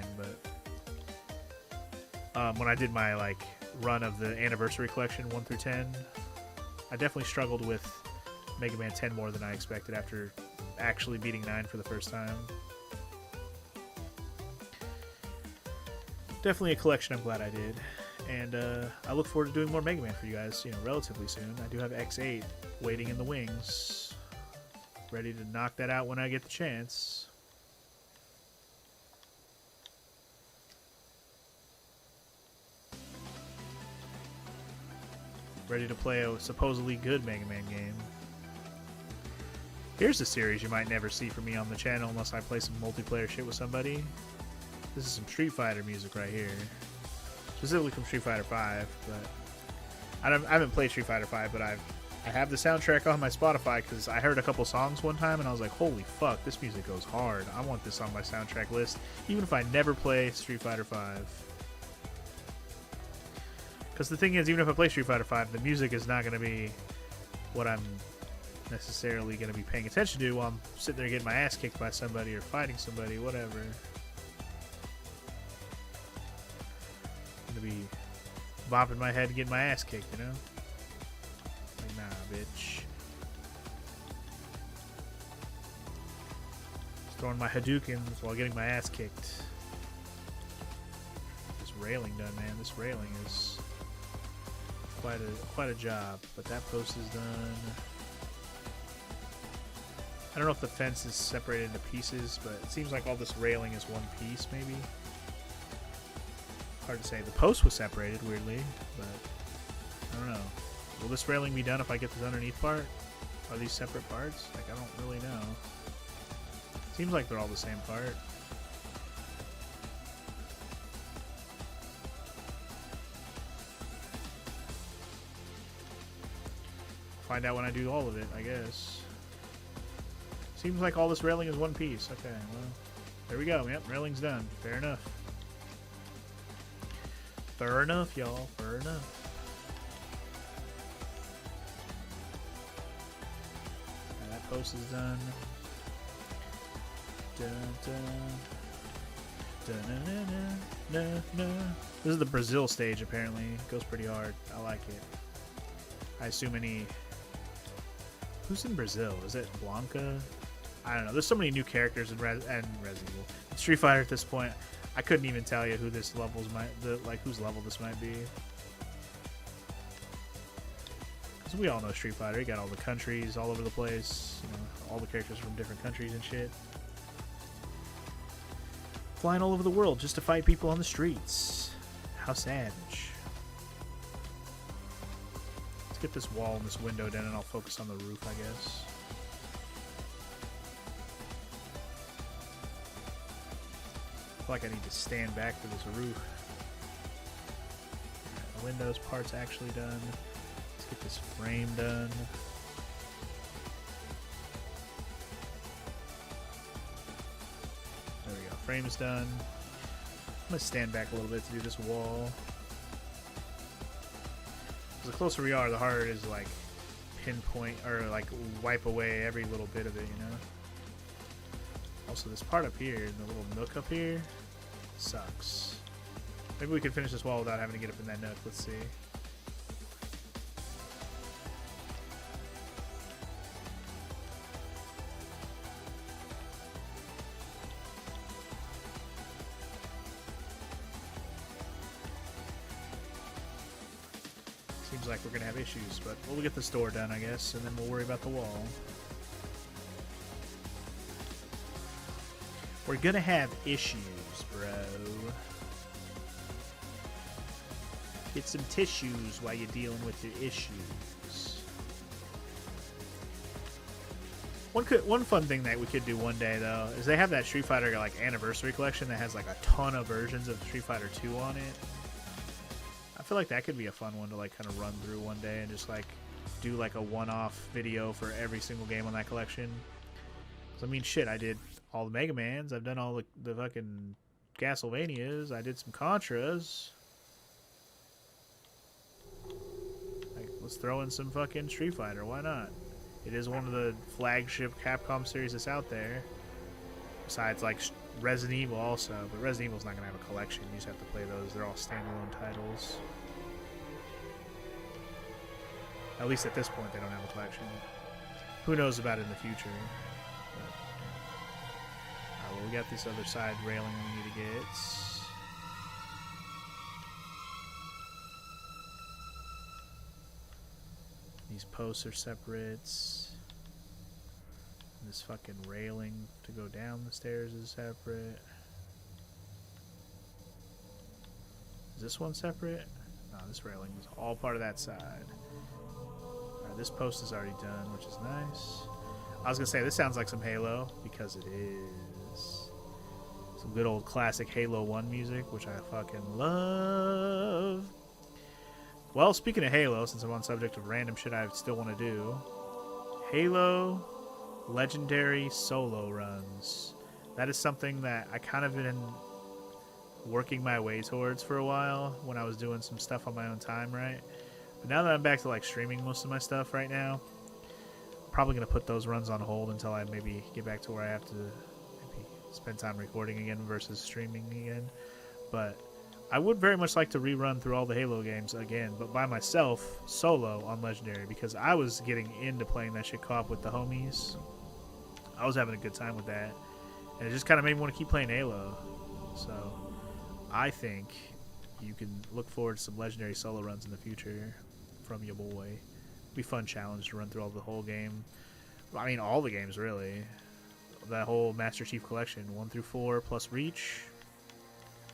but when I did my like run of the Anniversary Collection 1 through 10, I definitely struggled with Mega Man 10 more than I expected after actually beating 9 for the first time. Definitely a collection I'm glad I did. And I look forward to doing more Mega Man for you guys, you know, relatively soon. I do have X8 waiting in the wings, ready to knock that out when I get the chance. Ready to play a supposedly good Mega Man game. Here's a series you might never see from me on the channel unless I play some multiplayer shit with somebody. This is some Street Fighter music right here. Specifically from Street Fighter 5, but I haven't played Street Fighter 5, but I have the soundtrack on my Spotify because I heard a couple songs one time and I was like, holy fuck, this music goes hard. I want this on my soundtrack list, even if I never play Street Fighter 5. Because the thing is, even if I play Street Fighter 5, the music is not going to be what I'm necessarily going to be paying attention to while I'm sitting there getting my ass kicked by somebody or fighting somebody, whatever. To be bopping my head and getting my ass kicked, you know? Like, nah, bitch. Just throwing my Hadoukens while getting my ass kicked. This railing done, man. This railing is quite a job. But that post is done. I don't know if the fence is separated into pieces, but it seems like all this railing is one piece, maybe. Hard to say. The post was separated weirdly, but I don't know. Will this railing be done if I get this underneath part? Are these separate parts? Like, I don't really know. Seems like they're all the same part. Find out when I do all of it, I guess. Seems like all this railing is one piece. Okay, well, there we go. Yep, railing's done. Fair enough. Fair enough, y'all. Fair enough. And that post is done. Dun, dun. Dun, dun, dun, dun, dun. This is the Brazil stage, apparently. It goes pretty hard. I like it. I assume any... Who's in Brazil? Is it Blanca? I don't know. There's so many new characters in Resident Evil. Street Fighter at this point. I couldn't even tell you who this whose level this might be. Because we all know Street Fighter. You got all the countries all over the place. You know, all the characters from different countries and shit. Flying all over the world just to fight people on the streets. How savage. Let's get this wall and this window done and I'll focus on the roof, I guess. Like I need to stand back for this roof. Right, the windows part's actually done. Let's get this frame done. There we go. Frame's done. I'm gonna stand back a little bit to do this wall. The closer we are, the harder it is to like pinpoint or like wipe away every little bit of it, you know? Also, this part up here, the little nook up here, sucks. Maybe we can finish this wall without having to get up in that nook. Let's see. Seems like we're going to have issues, but we'll get this door done, I guess, and then we'll worry about the wall. We're gonna have issues, bro. Get some tissues while you're dealing with your issues. One fun thing that we could do one day, though, is they have that Street Fighter like Anniversary Collection that has like a ton of versions of Street Fighter 2 on it. feel like that could be a fun one to like kind of run through one day and just like do like a one-off video for every single game on that collection. 'Cause, I mean, shit, I did all the Mega Mans. I've done all the fucking Castlevanias. I did some Contras. Like, let's throw in some fucking Street Fighter. Why not? It is one of the flagship Capcom series that's out there. Besides, like, Resident Evil also. But Resident Evil's not going to have a collection. You just have to play those. They're all standalone titles. At least at this point, they don't have a collection. Who knows about it in the future. But, well, we got this other side railing we need to get. These posts are separate. This fucking railing to go down the stairs is separate. Is this one separate? No, this railing is all part of that side. Alright, this post is already done, which is nice. I was gonna say, this sounds like some Halo, because it is. Some good old classic Halo 1 music, which I fucking love. Well, speaking of Halo, since I'm on subject of random shit I still want to do, Halo Legendary Solo runs. That is something that I kind of been working my way towards for a while when I was doing some stuff on my own time, right? But now that I'm back to like streaming most of my stuff right now, I'm probably going to put those runs on hold until I maybe get back to where I have to maybe spend time recording again versus streaming again. But I would very much like to rerun through all the Halo games again, but by myself, solo on Legendary, because I was getting into playing that shit co-op with the homies. I was having a good time with that, and it just kind of made me want to keep playing Halo. So I think you can look forward to some Legendary solo runs in the future from your boy. It'd be a fun challenge to run through the whole game. I mean, all the games, really. That whole Master Chief Collection, 1 through 4, plus Reach.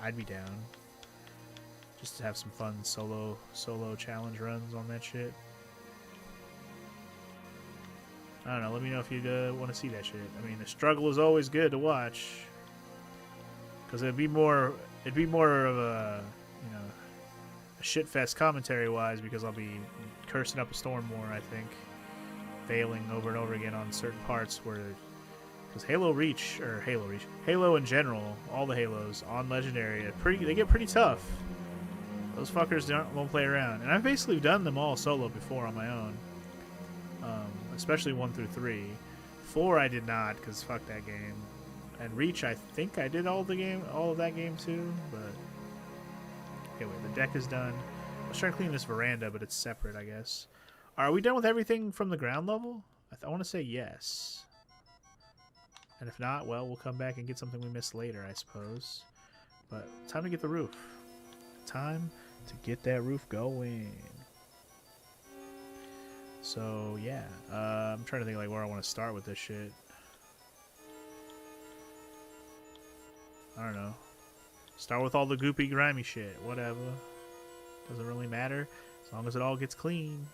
I'd be down. Just to have some fun solo challenge runs on that shit. I don't know. Let me know if you want to see that shit. I mean, the struggle is always good to watch, because it'd be more of a, you know, a shit fest commentary wise, because I'll be cursing up a storm more. I think failing over and over again on certain parts where, because Halo in general, all the Halos on Legendary, they get pretty tough. Those fuckers won't play around. And I've basically done them all solo before on my own. Especially 1 through 3. 4 I did not, because fuck that game. And Reach, I think I did all of that game too. But anyway, the deck is done. I was trying to clean this veranda, but it's separate, I guess. Are we done with everything from the ground level? I want to say yes. And if not, well, we'll come back and get something we missed later, I suppose. But time to get the roof. Time to get that roof going. So yeah, I'm trying to think like where I want to start with this shit. I don't know. Start with all the goopy, grimy shit. Whatever. Doesn't really matter as long as it all gets clean.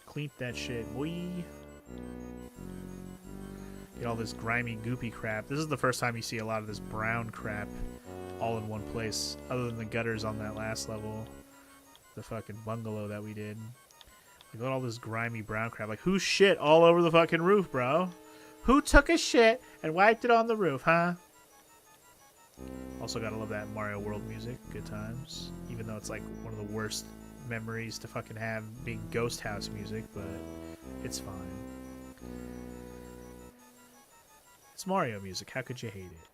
Clean that shit, boy. Get all this grimy, goopy crap. This is the first time you see a lot of this brown crap all in one place, other than the gutters on that last level, the fucking bungalow that we did. We got all this grimy brown crap. Like, who shit all over the fucking roof, bro? Who took a shit and wiped it on the roof, huh? Also gotta love that Mario World music. Good times. Even though it's like one of the worst memories to fucking have being Ghost House music, but it's fine. It's Mario music. How could you hate it?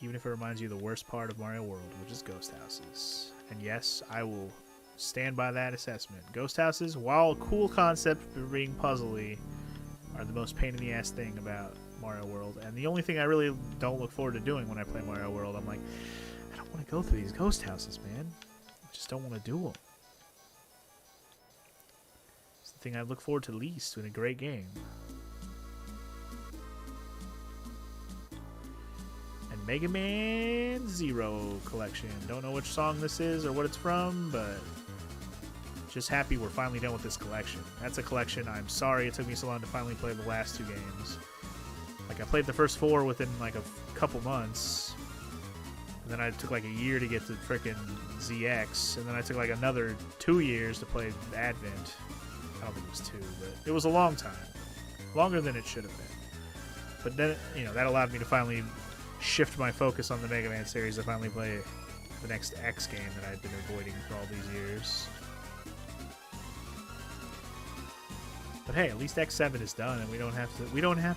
Even if it reminds you of the worst part of Mario World, which is Ghost Houses. And yes, I will stand by that assessment. Ghost Houses, while a cool concept for being puzzly, are the most pain in the ass thing about Mario World. And the only thing I really don't look forward to doing when I play Mario World, I'm like, I don't want to go through these ghost houses, man. I just don't want to do them. It's the thing I look forward to least in a great game. Mega Man Zero collection. Don't know which song this is or what it's from, but just happy we're finally done with this collection. That's a collection. I'm sorry it took me so long to finally play the last 2 games. Like, I played the first 4 within like a couple months, And then I took like a year to get to frickin' ZX, and then I took like another 2 years to play Advent. I don't think it was 2, but it was a long time. Longer than it should have been. But then, you know, that allowed me to finally shift my focus on the Mega Man series to finally play the next X game that I'd been avoiding for all these years. But hey, at least X7 is done, and we don't have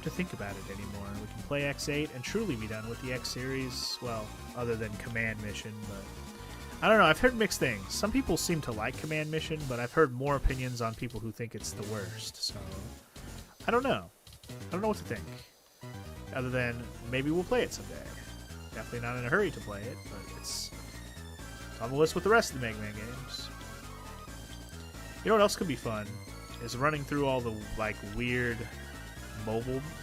to think about it anymore. We can play X8 and truly be done with the X series. Well, other than Command Mission, but I don't know. I've heard mixed things. Some people seem to like Command Mission, but I've heard more opinions on people who think it's the worst. So I don't know. I don't know what to think. Other than maybe we'll play it someday. Definitely not in a hurry to play it, but it's on the list with the rest of the Mega Man games. You know what else could be fun? Is running through all the like weird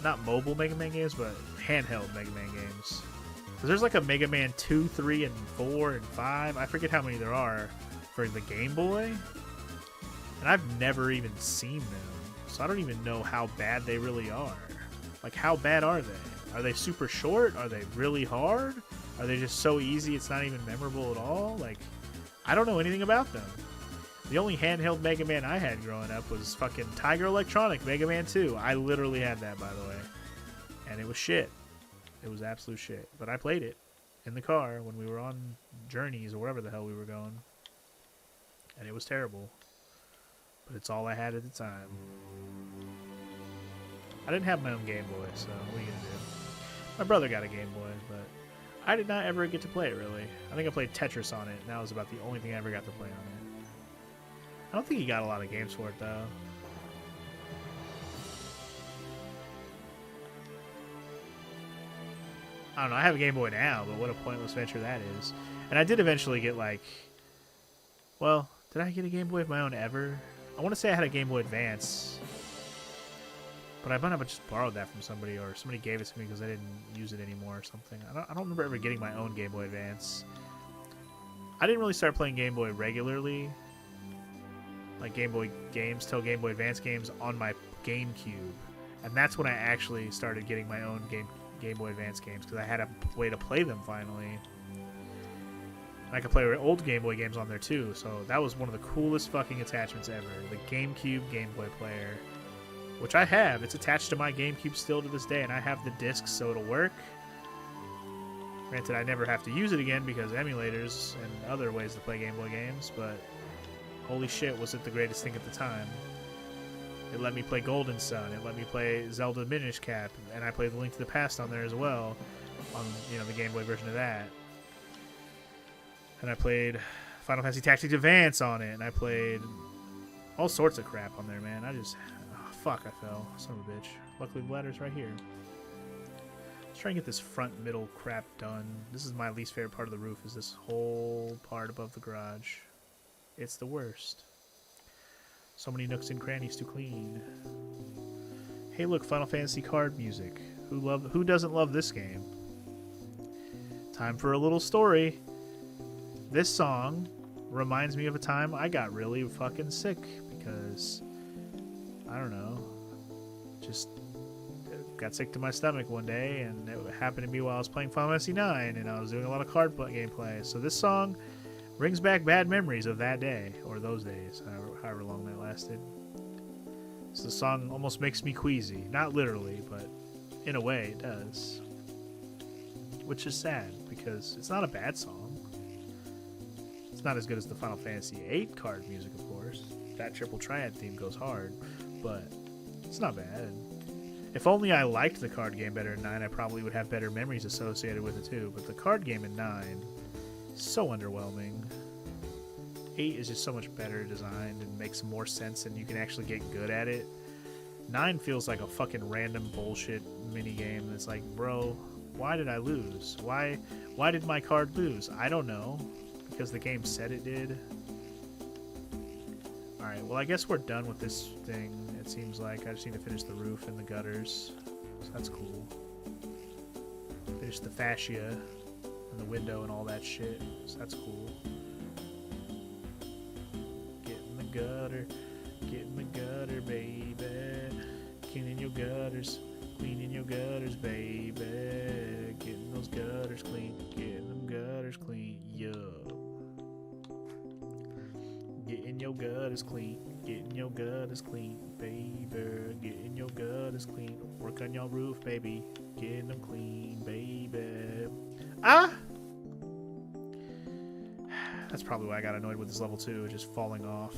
not mobile Mega Man games, but handheld Mega Man games. Because there's like a Mega Man 2, 3, and 4, and 5. I forget how many there are for the Game Boy. And I've never even seen them. So I don't even know how bad they really are. Like, how bad are they? Are they super short? Are they really hard? Are they just so easy it's not even memorable at all? Like, I don't know anything about them. The only handheld Mega Man I had growing up was fucking Tiger Electronic Mega Man 2. I literally had that, by the way. And it was shit. It was absolute shit. But I played it in the car when we were on journeys or wherever the hell we were going. And it was terrible. But it's all I had at the time. I didn't have my own Game Boy, so what are you gonna do? My brother got a Game Boy, but I did not ever get to play it, really. I think I played Tetris on it, and that was about the only thing I ever got to play on it. I don't think he got a lot of games for it, though. I don't know, I have a Game Boy now, but what a pointless venture that is. And I did eventually get, like... Well, did I get a Game Boy of my own ever? I want to say I had a Game Boy Advance. But I might have just borrowed that from somebody, or somebody gave it to me because I didn't use it anymore or something. I don't remember ever getting my own Game Boy Advance. I didn't really start playing Game Boy regularly, like Game Boy games, till Game Boy Advance games on my GameCube. And that's when I actually started getting my own Game Boy Advance games, because I had a way to play them finally. And I could play old Game Boy games on there too, so that was one of the coolest fucking attachments ever. The GameCube Game Boy player. Which I have. It's attached to my GameCube still to this day, and I have the discs, so it'll work. Granted, I never have to use it again because emulators and other ways to play Game Boy games, but holy shit, was it the greatest thing at the time. It let me play Golden Sun, it let me play Zelda Minish Cap, and I played The Link to the Past on there as well, on, you know, the Game Boy version of that. And I played Final Fantasy Tactics Advance on it, and I played all sorts of crap on there, man. Fuck, I fell. Son of a bitch. Luckily, the ladder's right here. Let's try and get this front middle crap done. This is my least favorite part of the roof, is this whole part above the garage. It's the worst. So many nooks and crannies to clean. Hey look, Final Fantasy card music. Who doesn't love this game? Time for a little story. This song reminds me of a time I got really fucking sick because... I don't know, just got sick to my stomach one day, and it happened to me while I was playing Final Fantasy IX, and I was doing a lot of card gameplay. So this song brings back bad memories of that day, or those days, however long that lasted. So the song almost makes me queasy. Not literally, but in a way it does. Which is sad, because it's not a bad song. It's not as good as the Final Fantasy VIII card music, of course. That Triple Triad theme goes hard. But it's not bad. If only I liked the card game better in 9, I probably would have better memories associated with it too. But the card game in 9 is so underwhelming. 8 is just so much better designed and makes more sense, and you can actually get good at it. 9 feels like a fucking random bullshit minigame that's like, bro, why did I lose? Why did my card lose? I don't know. Because the game said it did. Alright, well I guess we're done with this thing, it seems like. I just need to finish the roof and the gutters. So that's cool. Finish the fascia and the window and all that shit. So that's cool. Get in the gutter, baby. Cleaning your gutters, baby. Getting those gutters clean, getting them gutters gutters clean. Yup. Getting your gutters clean. Getting your gutters clean, baby. Getting your gutters clean. Work on your roof, baby. Getting them clean, baby. Ah! That's probably why I got annoyed with this level 2, just falling off.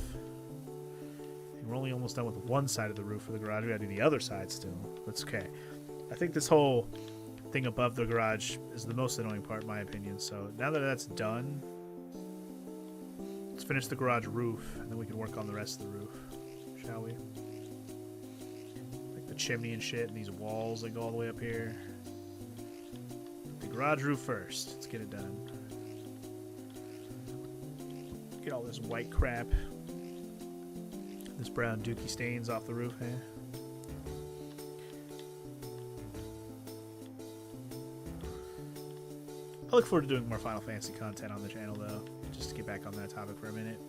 And we're only almost done with one side of the roof of the garage. We gotta do the other side still. That's okay. I think this whole thing above the garage is the most annoying part, in my opinion. So now that that's done, let's finish the garage roof, and then we can work on the rest of the roof, shall we? Like the chimney and shit, and these walls that go all the way up here. The garage roof first. Let's get it done. Get all this white crap, this brown dookie stains off the roof, eh? I look forward to doing more Final Fantasy content on the channel, though, just to get back on that topic for a minute.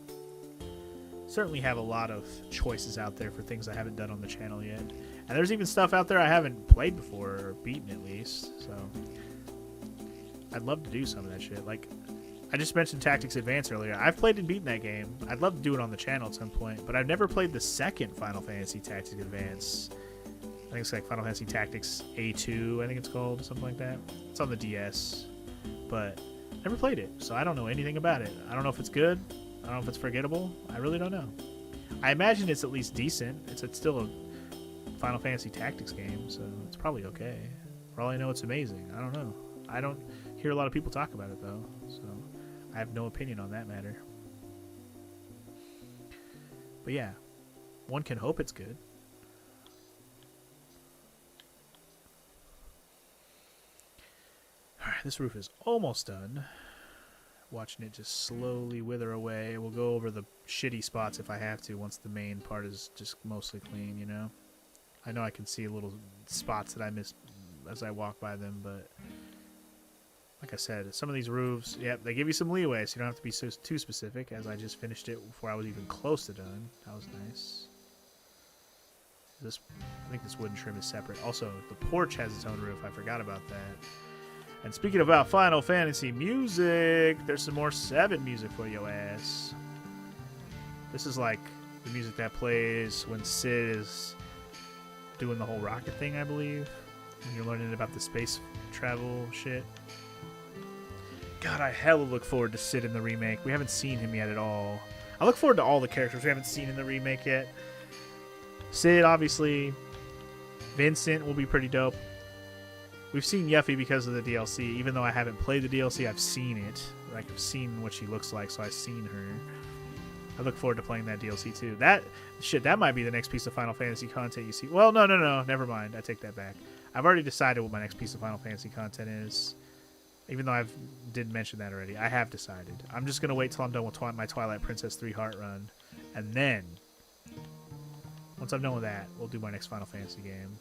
Certainly have a lot of choices out there for things I haven't done on the channel yet. And there's even stuff out there I haven't played before, or beaten at least, so I'd love to do some of that shit. Like, I just mentioned Tactics Advance earlier. I've played and beaten that game. I'd love to do it on the channel at some point, but I've never played the second Final Fantasy Tactics Advance. I think it's like Final Fantasy Tactics A2, I think it's called, something like that. It's on the DS, but never played it, so I don't know anything about it. I don't know if it's good. I don't know if it's forgettable. I really don't know. I imagine it's at least decent. It's still a Final Fantasy Tactics game, so it's probably okay. For all I know, it's amazing. I don't know. I don't hear a lot of people talk about it, though, so I have no opinion on that matter. But yeah, one can hope it's good. Alright, this roof is almost done. Watching it just slowly wither away. We'll go over the shitty spots if I have to once the main part is just mostly clean, you know? I know I can see little spots that I miss as I walk by them, but like I said, some of these roofs, yep, they give you some leeway, so you don't have to be too specific, as I just finished it before I was even close to done. That was nice. I think this wooden trim is separate. Also, the porch has its own roof. I forgot about that. And speaking about Final Fantasy music, there's some more 7 music for your ass. This is like the music that plays when Sid is doing the whole rocket thing, I believe. When you're learning about the space travel shit. God, I hella look forward to Sid in the remake. We haven't seen him yet at all. I look forward to all the characters we haven't seen in the remake yet. Sid, obviously. Vincent will be pretty dope. We've seen Yuffie because of the DLC. Even though I haven't played the DLC, I've seen it. Like, I've seen what she looks like, so I've seen her. I look forward to playing that DLC too. That might be the next piece of Final Fantasy content you see. Well, no, never mind. I take that back. I've already decided what my next piece of Final Fantasy content is. Even though I did mention that already. I have decided. I'm just going to wait till I'm done with my Twilight Princess 3 Heart Run. And then, once I'm done with that, we'll do my next Final Fantasy game.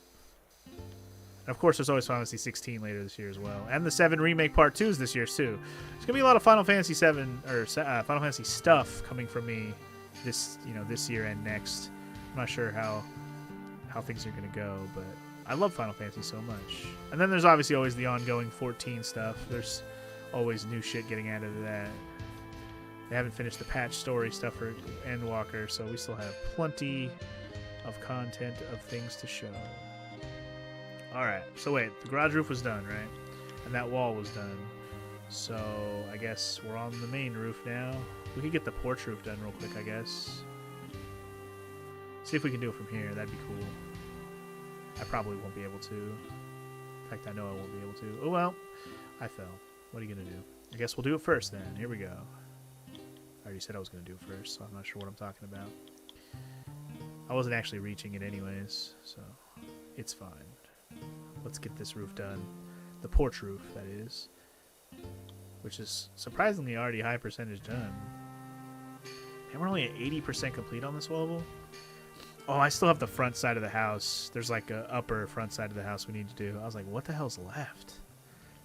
And of course, there's always Final Fantasy 16 later this year as well. And the 7 Remake Part 2s this year, too. There's going to be a lot of Final Fantasy 7, or Final Fantasy stuff coming from me this year and next. I'm not sure how things are going to go, but I love Final Fantasy so much. And then there's obviously always the ongoing 14 stuff. There's always new shit getting added to that. They haven't finished the patch story stuff for Endwalker, so we still have plenty of content of things to show. Alright, so wait, the garage roof was done, right? And that wall was done. So I guess we're on the main roof now. We could get the porch roof done real quick, I guess. See if we can do it from here. That'd be cool. I probably won't be able to. In fact, I know I won't be able to. Oh, well. I fell. What are you going to do? I guess we'll do it first then. Here we go. I already said I was going to do it first, so I'm not sure what I'm talking about. I wasn't actually reaching it anyways, so it's fine. Let's get this roof done. The porch roof, that is. Which is surprisingly already high percentage done. And we're only at 80% complete on this level. Oh, I still have the front side of the house. There's like a upper front side of the house we need to do. I was like, what the hell's left?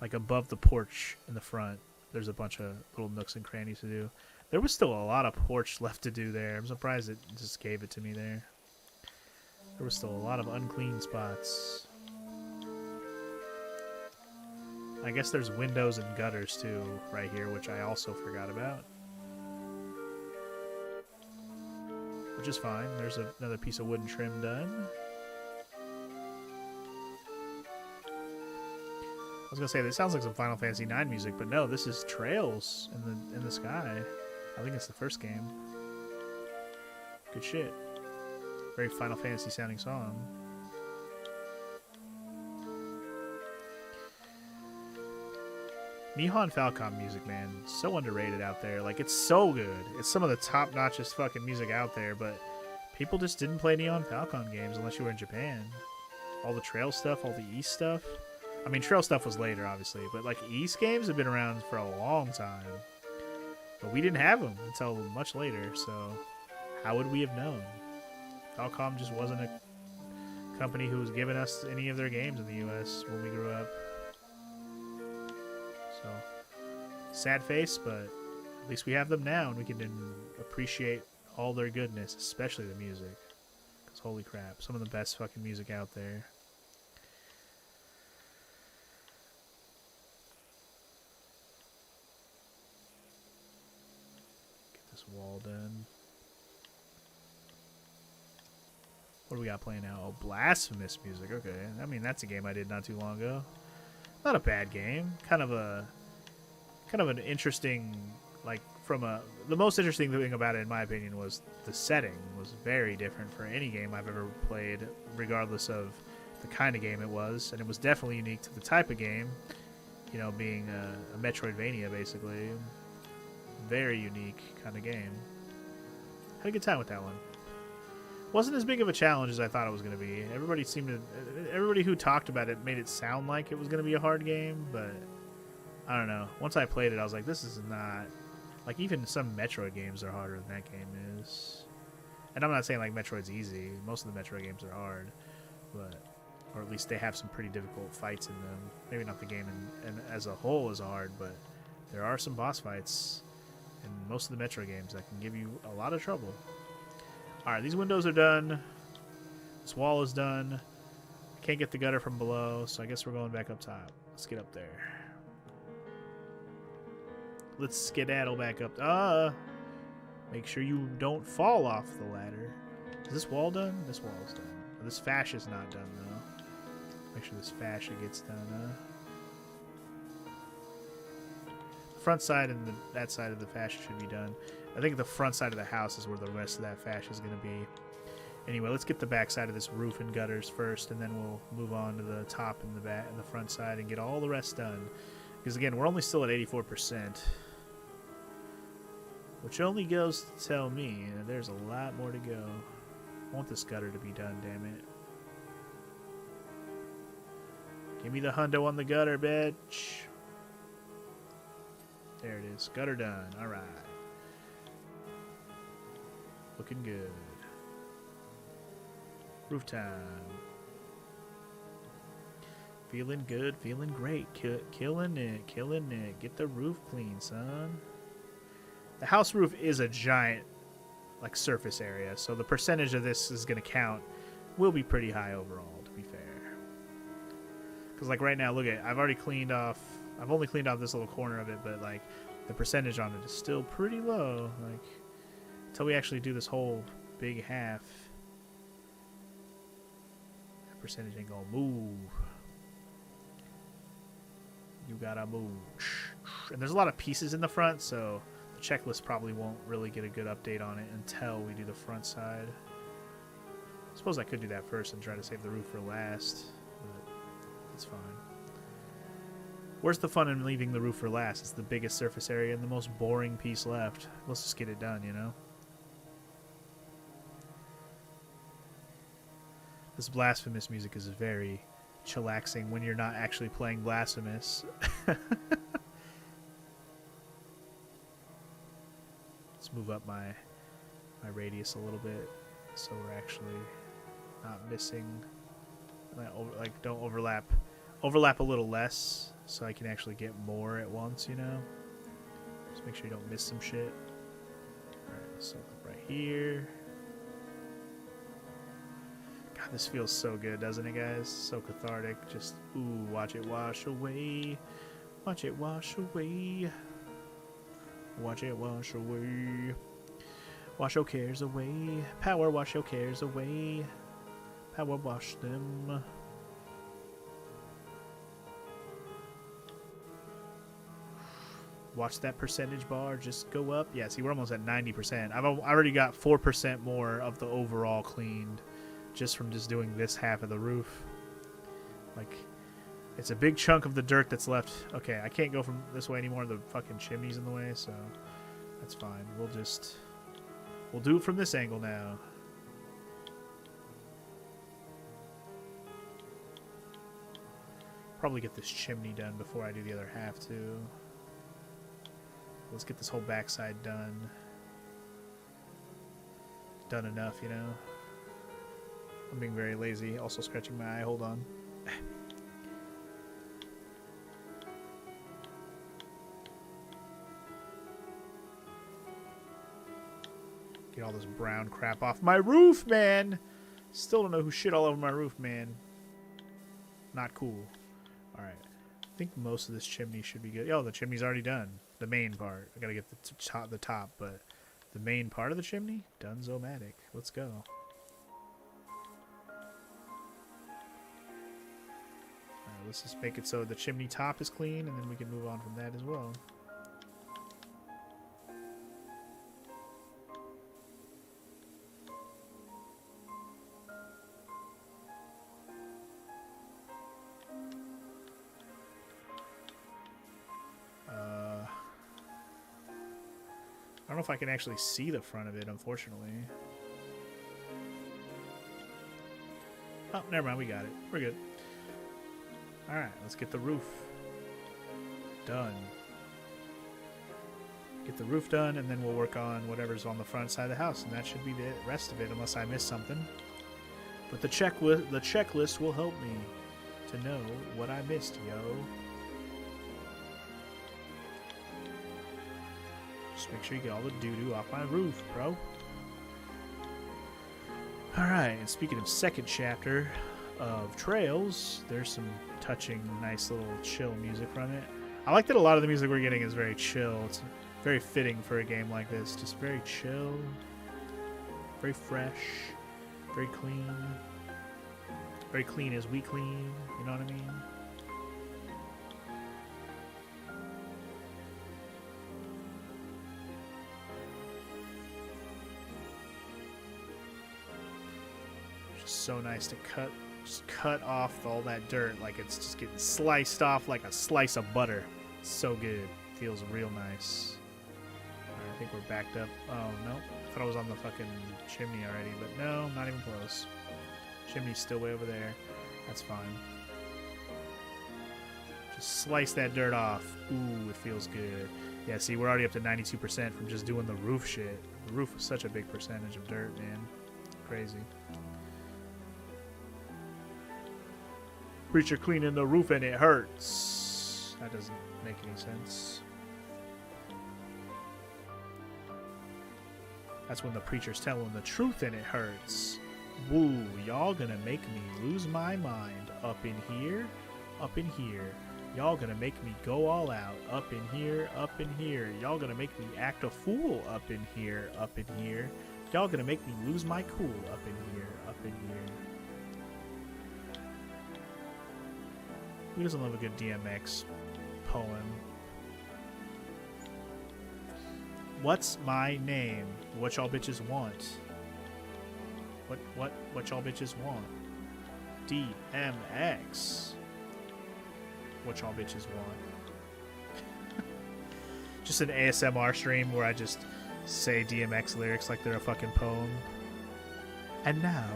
Like above the porch in the front, there's a bunch of little nooks and crannies to do. There was still a lot of porch left to do there. I'm surprised it just gave it to me there. There was still a lot of unclean spots. I guess there's windows and gutters too right here, which I also forgot about. Which is fine. There's another piece of wooden trim done. I was gonna say this sounds like some Final Fantasy IX music, but no, this is trails in the sky. I think it's the first game. Good shit. Very Final Fantasy sounding song. Nihon Falcom music, man, so underrated out there. Like, it's so good. It's some of the top-notchest fucking music out there, but people just didn't play Nihon Falcom games unless you were in Japan. All the Trail stuff, all the East stuff. I mean, Trail stuff was later, obviously, but, like, East games have been around for a long time. But we didn't have them until much later, so how would we have known? Falcom just wasn't a company who was giving us any of their games in the U.S. when we grew up. So, sad face, but at least we have them now, and we can appreciate all their goodness, especially the music. Because holy crap, some of the best fucking music out there. Get this wall done. What do we got playing now? Oh, Blasphemous music. Okay, I mean that's a game I did not too long ago. Not a bad game. Kind of an interesting, like the most interesting thing about it, in my opinion, was the setting was very different for any game I've ever played, regardless of the kind of game it was, and it was definitely unique to the type of game. You know, being a Metroidvania, basically. Very unique kind of game. Had a good time with that one. Wasn't as big of a challenge as I thought it was going to be. Everybody who talked about it made it sound like it was going to be a hard game, but I don't know. Once I played it, I was like, this is not... Like, even some Metroid games are harder than that game is. And I'm not saying, like, Metroid's easy. Most of the Metroid games are hard, but... Or at least they have some pretty difficult fights in them. Maybe not the game and as a whole is hard, but there are some boss fights in most of the Metroid games that can give you a lot of trouble. Alright, these windows are done. This wall is done. I can't get the gutter from below, so I guess we're going back up top. Let's get up there. Let's skedaddle back up. Make sure you don't fall off the ladder. Is this wall done? This wall is done. This fascia's not done, though. Make sure this fascia gets done, front side and that side of the fascia should be done. I think the front side of the house is where the rest of that fascia is going to be. Anyway, let's get the back side of this roof and gutters first, and then we'll move on to the top and the back and the front side and get all the rest done. Because again, we're only still at 84%, which only goes to tell me there's a lot more to go. I want this gutter to be done, damn it. Give me the hundo on the gutter, bitch. There it is. Gutter done. Alright. Looking good. Roof time. Feeling good, feeling great. Killing it, killing it. Get the roof clean, son. The house roof is a giant, like, surface area, so the percentage of this is going to count. Will be pretty high overall, to be fair. Because, like, right now, look at it. I've only cleaned off this little corner of it, but, like, the percentage on it is still pretty low. Like, until we actually do this whole big half, that percentage ain't gonna move. You gotta move. And there's a lot of pieces in the front, so the checklist probably won't really get a good update on it until we do the front side. I suppose I could do that first and try to save the roof for last, but it's fine. Where's the fun in leaving the roof for last? It's the biggest surface area and the most boring piece left. Let's just get it done, you know? This Blasphemous music is very chillaxing when you're not actually playing Blasphemous. Let's move up my radius a little bit so we're actually not missing. Like, don't overlap. Overlap a little less so I can actually get more at once, you know? Just make sure you don't miss some shit. Alright, so right here. God, this feels so good, doesn't it, guys? So cathartic. Just, ooh, watch it wash away. Watch it wash away. Watch it wash away. Wash your cares away. Power wash your cares away. Power wash them. Watch that percentage bar just go up. Yeah, see, we're almost at 90%. I already got 4% more of the overall cleaned just from just doing this half of the roof. Like, it's a big chunk of the dirt that's left. Okay, I can't go from this way anymore. The fucking chimney's in the way, so that's fine. We'll do it from this angle now. Probably get this chimney done before I do the other half, too. Let's get this whole backside done. Done enough, you know? I'm being very lazy. Also scratching my eye. Hold on. Get all this brown crap off my roof, man! Still don't know who shit all over my roof, man. Not cool. Alright. I think most of this chimney should be good. Oh, the chimney's already done. The main part. I gotta get the top, but the main part of the chimney? Done-zo-matic. Let's go. Alright, let's just make it so the chimney top is clean, and then we can move on from that as well. I don't know if I can actually see the front of it, unfortunately. Oh, never mind. We got it. We're good. Alright, let's get the roof done. Get the roof done, and then we'll work on whatever's on the front side of the house, and that should be the rest of it, unless I missed something. But the checklist will help me to know what I missed, yo. Just make sure you get all the doo-doo off my roof, bro. Alright, and speaking of second chapter of Trails, there's some touching, nice little chill music from it. I like that a lot of the music we're getting is very chill. It's very fitting for a game like this. Just very chill, very fresh, very clean. Very clean as we clean, you know what I mean? So nice to cut off all that dirt like it's just getting sliced off like a slice of butter. So good. Feels real nice. Right, I think we're backed up. Oh, no. I thought I was on the fucking chimney already, but no, not even close. Chimney's still way over there. That's fine. Just slice that dirt off. Ooh, it feels good. Yeah, see, we're already up to 92% from just doing the roof shit. The roof is such a big percentage of dirt, man. Crazy. Preacher cleaning the roof and it hurts. That doesn't make any sense. That's when the preacher's telling the truth and it hurts. Woo, y'all gonna make me lose my mind. Up in here, up in here. Y'all gonna make me go all out. Up in here, up in here. Y'all gonna make me act a fool. Up in here, up in here. Y'all gonna make me lose my cool. Up in here, up in here. Who doesn't love a good DMX poem? What's my name? What y'all bitches want? What y'all bitches want? DMX. What y'all bitches want? Just an ASMR stream where I just say DMX lyrics like they're a fucking poem. And now,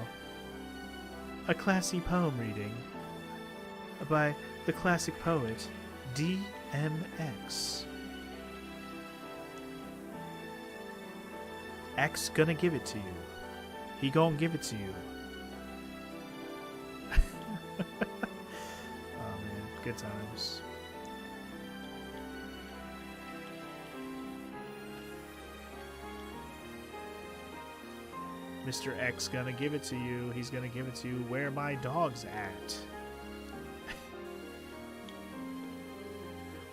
a classy poem reading by the classic poet DMX. X gonna give it to you. He gonna give it to you. Oh man, good times. Mr. X gonna give it to you. He's gonna give it to you where my dog's at.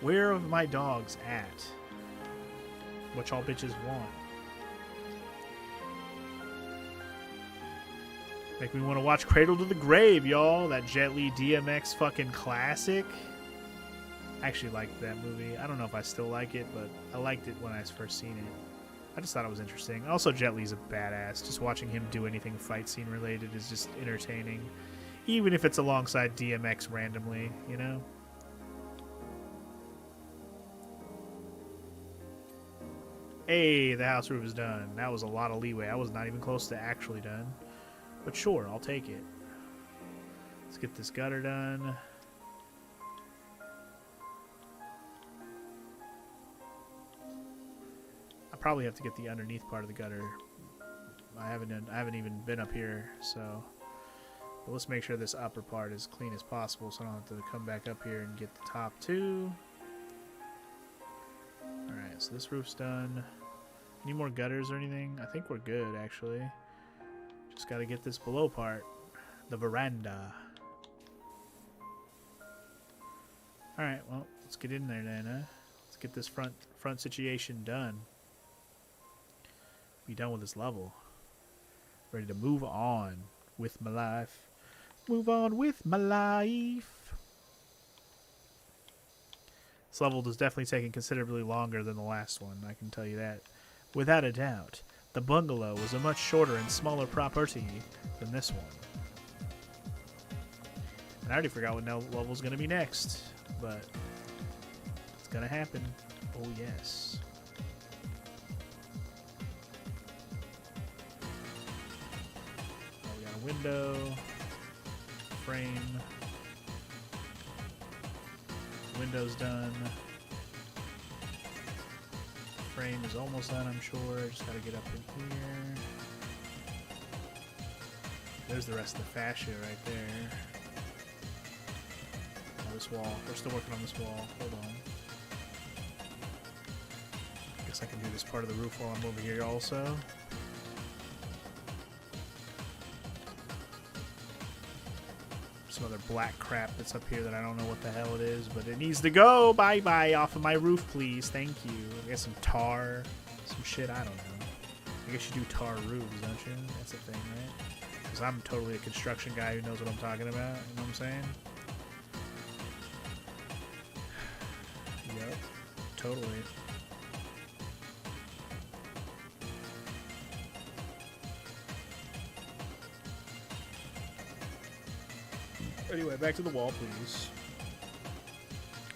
Where are my dogs at? What y'all bitches want? Make me want to watch Cradle to the Grave, y'all. That Jet Li DMX fucking classic. I actually liked that movie. I don't know if I still like it, but I liked it when I first seen it. I just thought it was interesting. Also, Jet Li's a badass. Just watching him do anything fight scene related is just entertaining. Even if it's alongside DMX randomly, you know? Hey, the house roof is done. That was a lot of leeway. I was not even close to actually done. But sure, I'll take it. Let's get this gutter done. I probably have to get the underneath part of the gutter. I haven't even been up here, so but let's make sure this upper part is clean as possible so I don't have to come back up here and get the top too. Alright, so this roof's done. Any more gutters or anything? I think we're good, actually. Just gotta get this below part. The veranda. Alright, well, let's get in there then, huh? Let's get this front situation done. Be done with this level. Ready to move on with my life. Move on with my life. This level is definitely taking considerably longer than the last one, I can tell you that. Without a doubt, the bungalow was a much shorter and smaller property than this one. And I already forgot what level's going to be next, but it's going to happen. Oh yes. Window, frame, window's done, frame is almost done, I'm sure. Just gotta get up in here. There's the rest of the fascia right there. Oh, this wall, we're still working on this wall. Hold on. Guess I can do this part of the roof while I'm over here also. Some other black crap that's up here that I don't know what the hell it is, but it needs to go. Bye bye off of my roof, please. Thank you. I guess some tar, some shit. I don't know. I guess you do tar roofs, don't you? That's the thing, right? Because I'm totally a construction guy who knows what I'm talking about. You know what I'm saying? Yep. Totally. Anyway, back to the wall, please.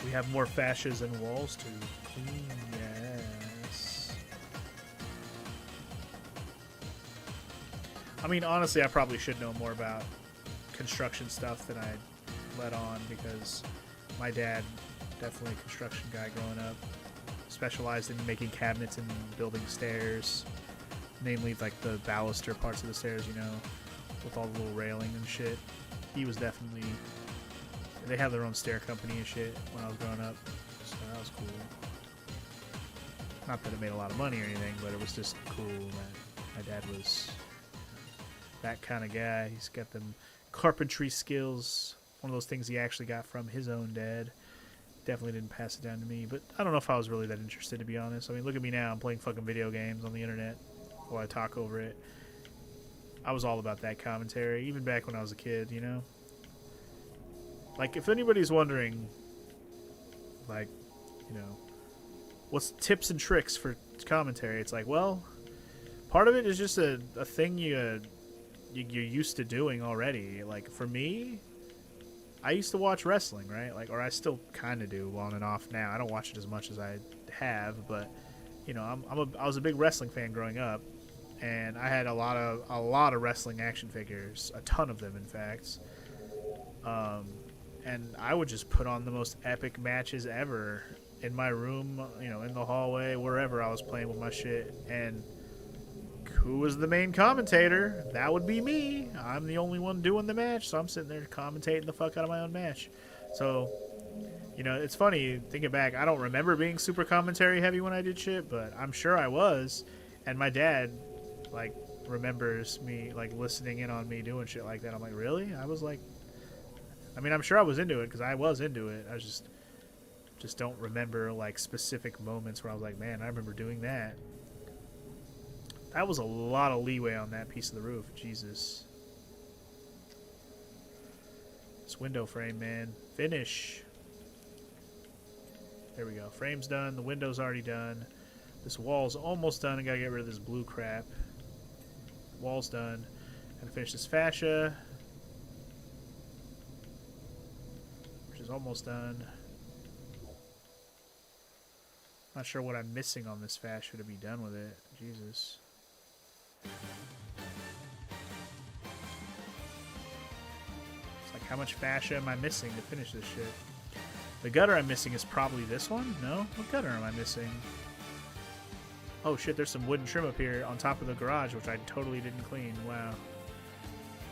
We have more fascias and walls to clean, yes. I mean, honestly, I probably should know more about construction stuff than I let on, because my dad, definitely a construction guy growing up, specialized in making cabinets and building stairs, namely like the baluster parts of the stairs, you know, with all the little railing and shit. He was definitely... They have their own stair company and shit when I was growing up, so that was cool. Not that it made a lot of money or anything, but it was just cool that my dad was that kind of guy. He's got them carpentry skills. One of those things he actually got from his own dad. Definitely didn't pass it down to me, but I don't know if I was really that interested, to be honest. I mean, look at me now. I'm playing fucking video games on the internet while I talk over it. I was all about that commentary, even back when I was a kid, you know? Like, if anybody's wondering, like, you know, what's tips and tricks for commentary, it's like, well, part of it is just a thing you're used to doing already. Like, for me, I used to watch wrestling, right? Like, or I still kind of do on and off now. I don't watch it as much as I have, but, you know, I was a big wrestling fan growing up. And I had a lot of wrestling action figures, a ton of them, in fact. And I would just put on the most epic matches ever in my room, you know, in the hallway, wherever I was playing with my shit. And who was the main commentator? That would be me. I'm the only one doing the match, so I'm sitting there commentating the fuck out of my own match. So, you know, it's funny thinking back. I don't remember being super commentary heavy when I did shit, but I'm sure I was. And my dad, like, remembers me, like, listening in on me doing shit like that. I'm like, really? I was like, I mean, I'm sure I was into it, because I was into it. I was just Just don't remember like specific moments where I was like, man, I remember doing that. That was a lot of leeway on that piece of the roof. Jesus. This window frame, man. Finish. There we go. Frame's done. The window's already done. This wall's almost done. I gotta get rid of this blue crap. Wall's done. Gotta finish this fascia, which is almost done. Not sure what I'm missing on this fascia to be done with it. Jesus. It's like, how much fascia am I missing to finish this shit? The gutter I'm missing is probably this one? No? What gutter am I missing? Oh shit, there's some wooden trim up here on top of the garage, which I totally didn't clean. Wow.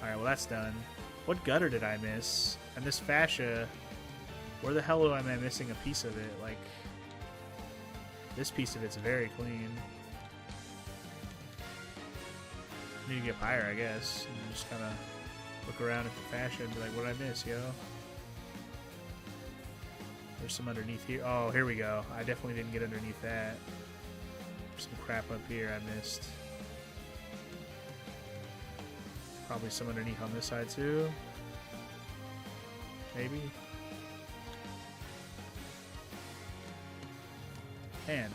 Alright, well that's done. What gutter did I miss? And this fascia, where the hell am I missing a piece of it? Like, this piece of it's very clean. Need to get higher, I guess. And just kind of look around at the fascia and be like, what did I miss, yo? There's some underneath here. Oh, here we go. I definitely didn't get underneath that. There's some crap up here I missed. Probably some underneath on this side too. Maybe. Man,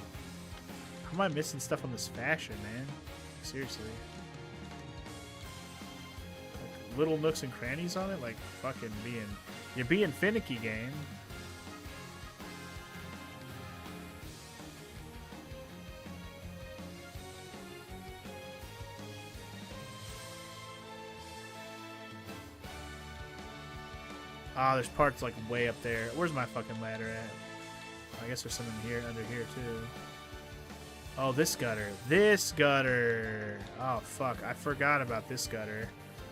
how am I missing stuff on this fascia, man? Seriously. Like little nooks and crannies on it? Like fucking you're being finicky, game. Ah, there's parts like way up there. Where's my fucking ladder at? I guess there's some in here, under here too. Oh, this gutter. This gutter. Oh, fuck. I forgot about this gutter.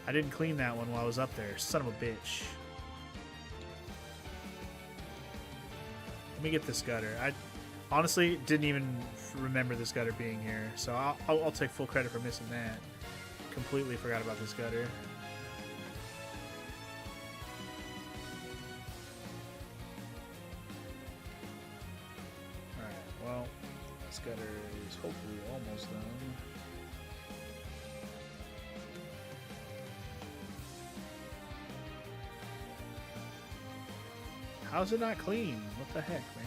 I didn't clean that one while I was up there. Son of a bitch. Let me get this gutter. I honestly didn't even remember this gutter being here, so I'll take full credit for missing that. Completely forgot about this gutter. Well, this gutter is hopefully almost done. How's it not clean? What the heck, man?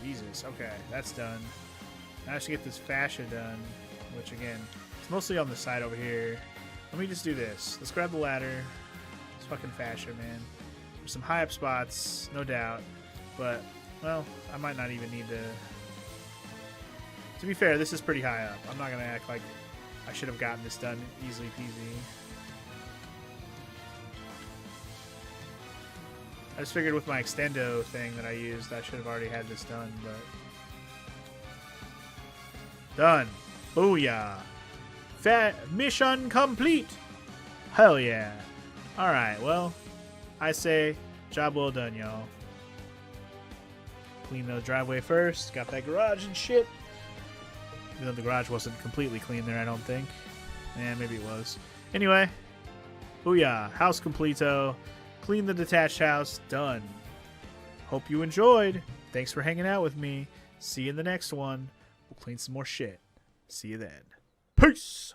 Jesus, okay, that's done. Now I should get this fascia done, which again, it's mostly on the side over here. Let me just do this. Let's grab the ladder. Fucking fascia, man. There's some high up spots, no doubt, but well, I might not even need to be fair, this is pretty high up. I'm not gonna act like I should have gotten this done easily peasy. I just figured with my extendo thing that I used, I should have already had this done, but done. Booyah! Mission complete. Hell yeah! Alright, well, I say, job well done, y'all. Clean the driveway first, got that garage and shit. Even though the garage wasn't completely clean there, I don't think. Yeah, maybe it was. Anyway, booyah, house completo. Clean the detached house, done. Hope you enjoyed. Thanks for hanging out with me. See you in the next one. We'll clean some more shit. See you then. Peace!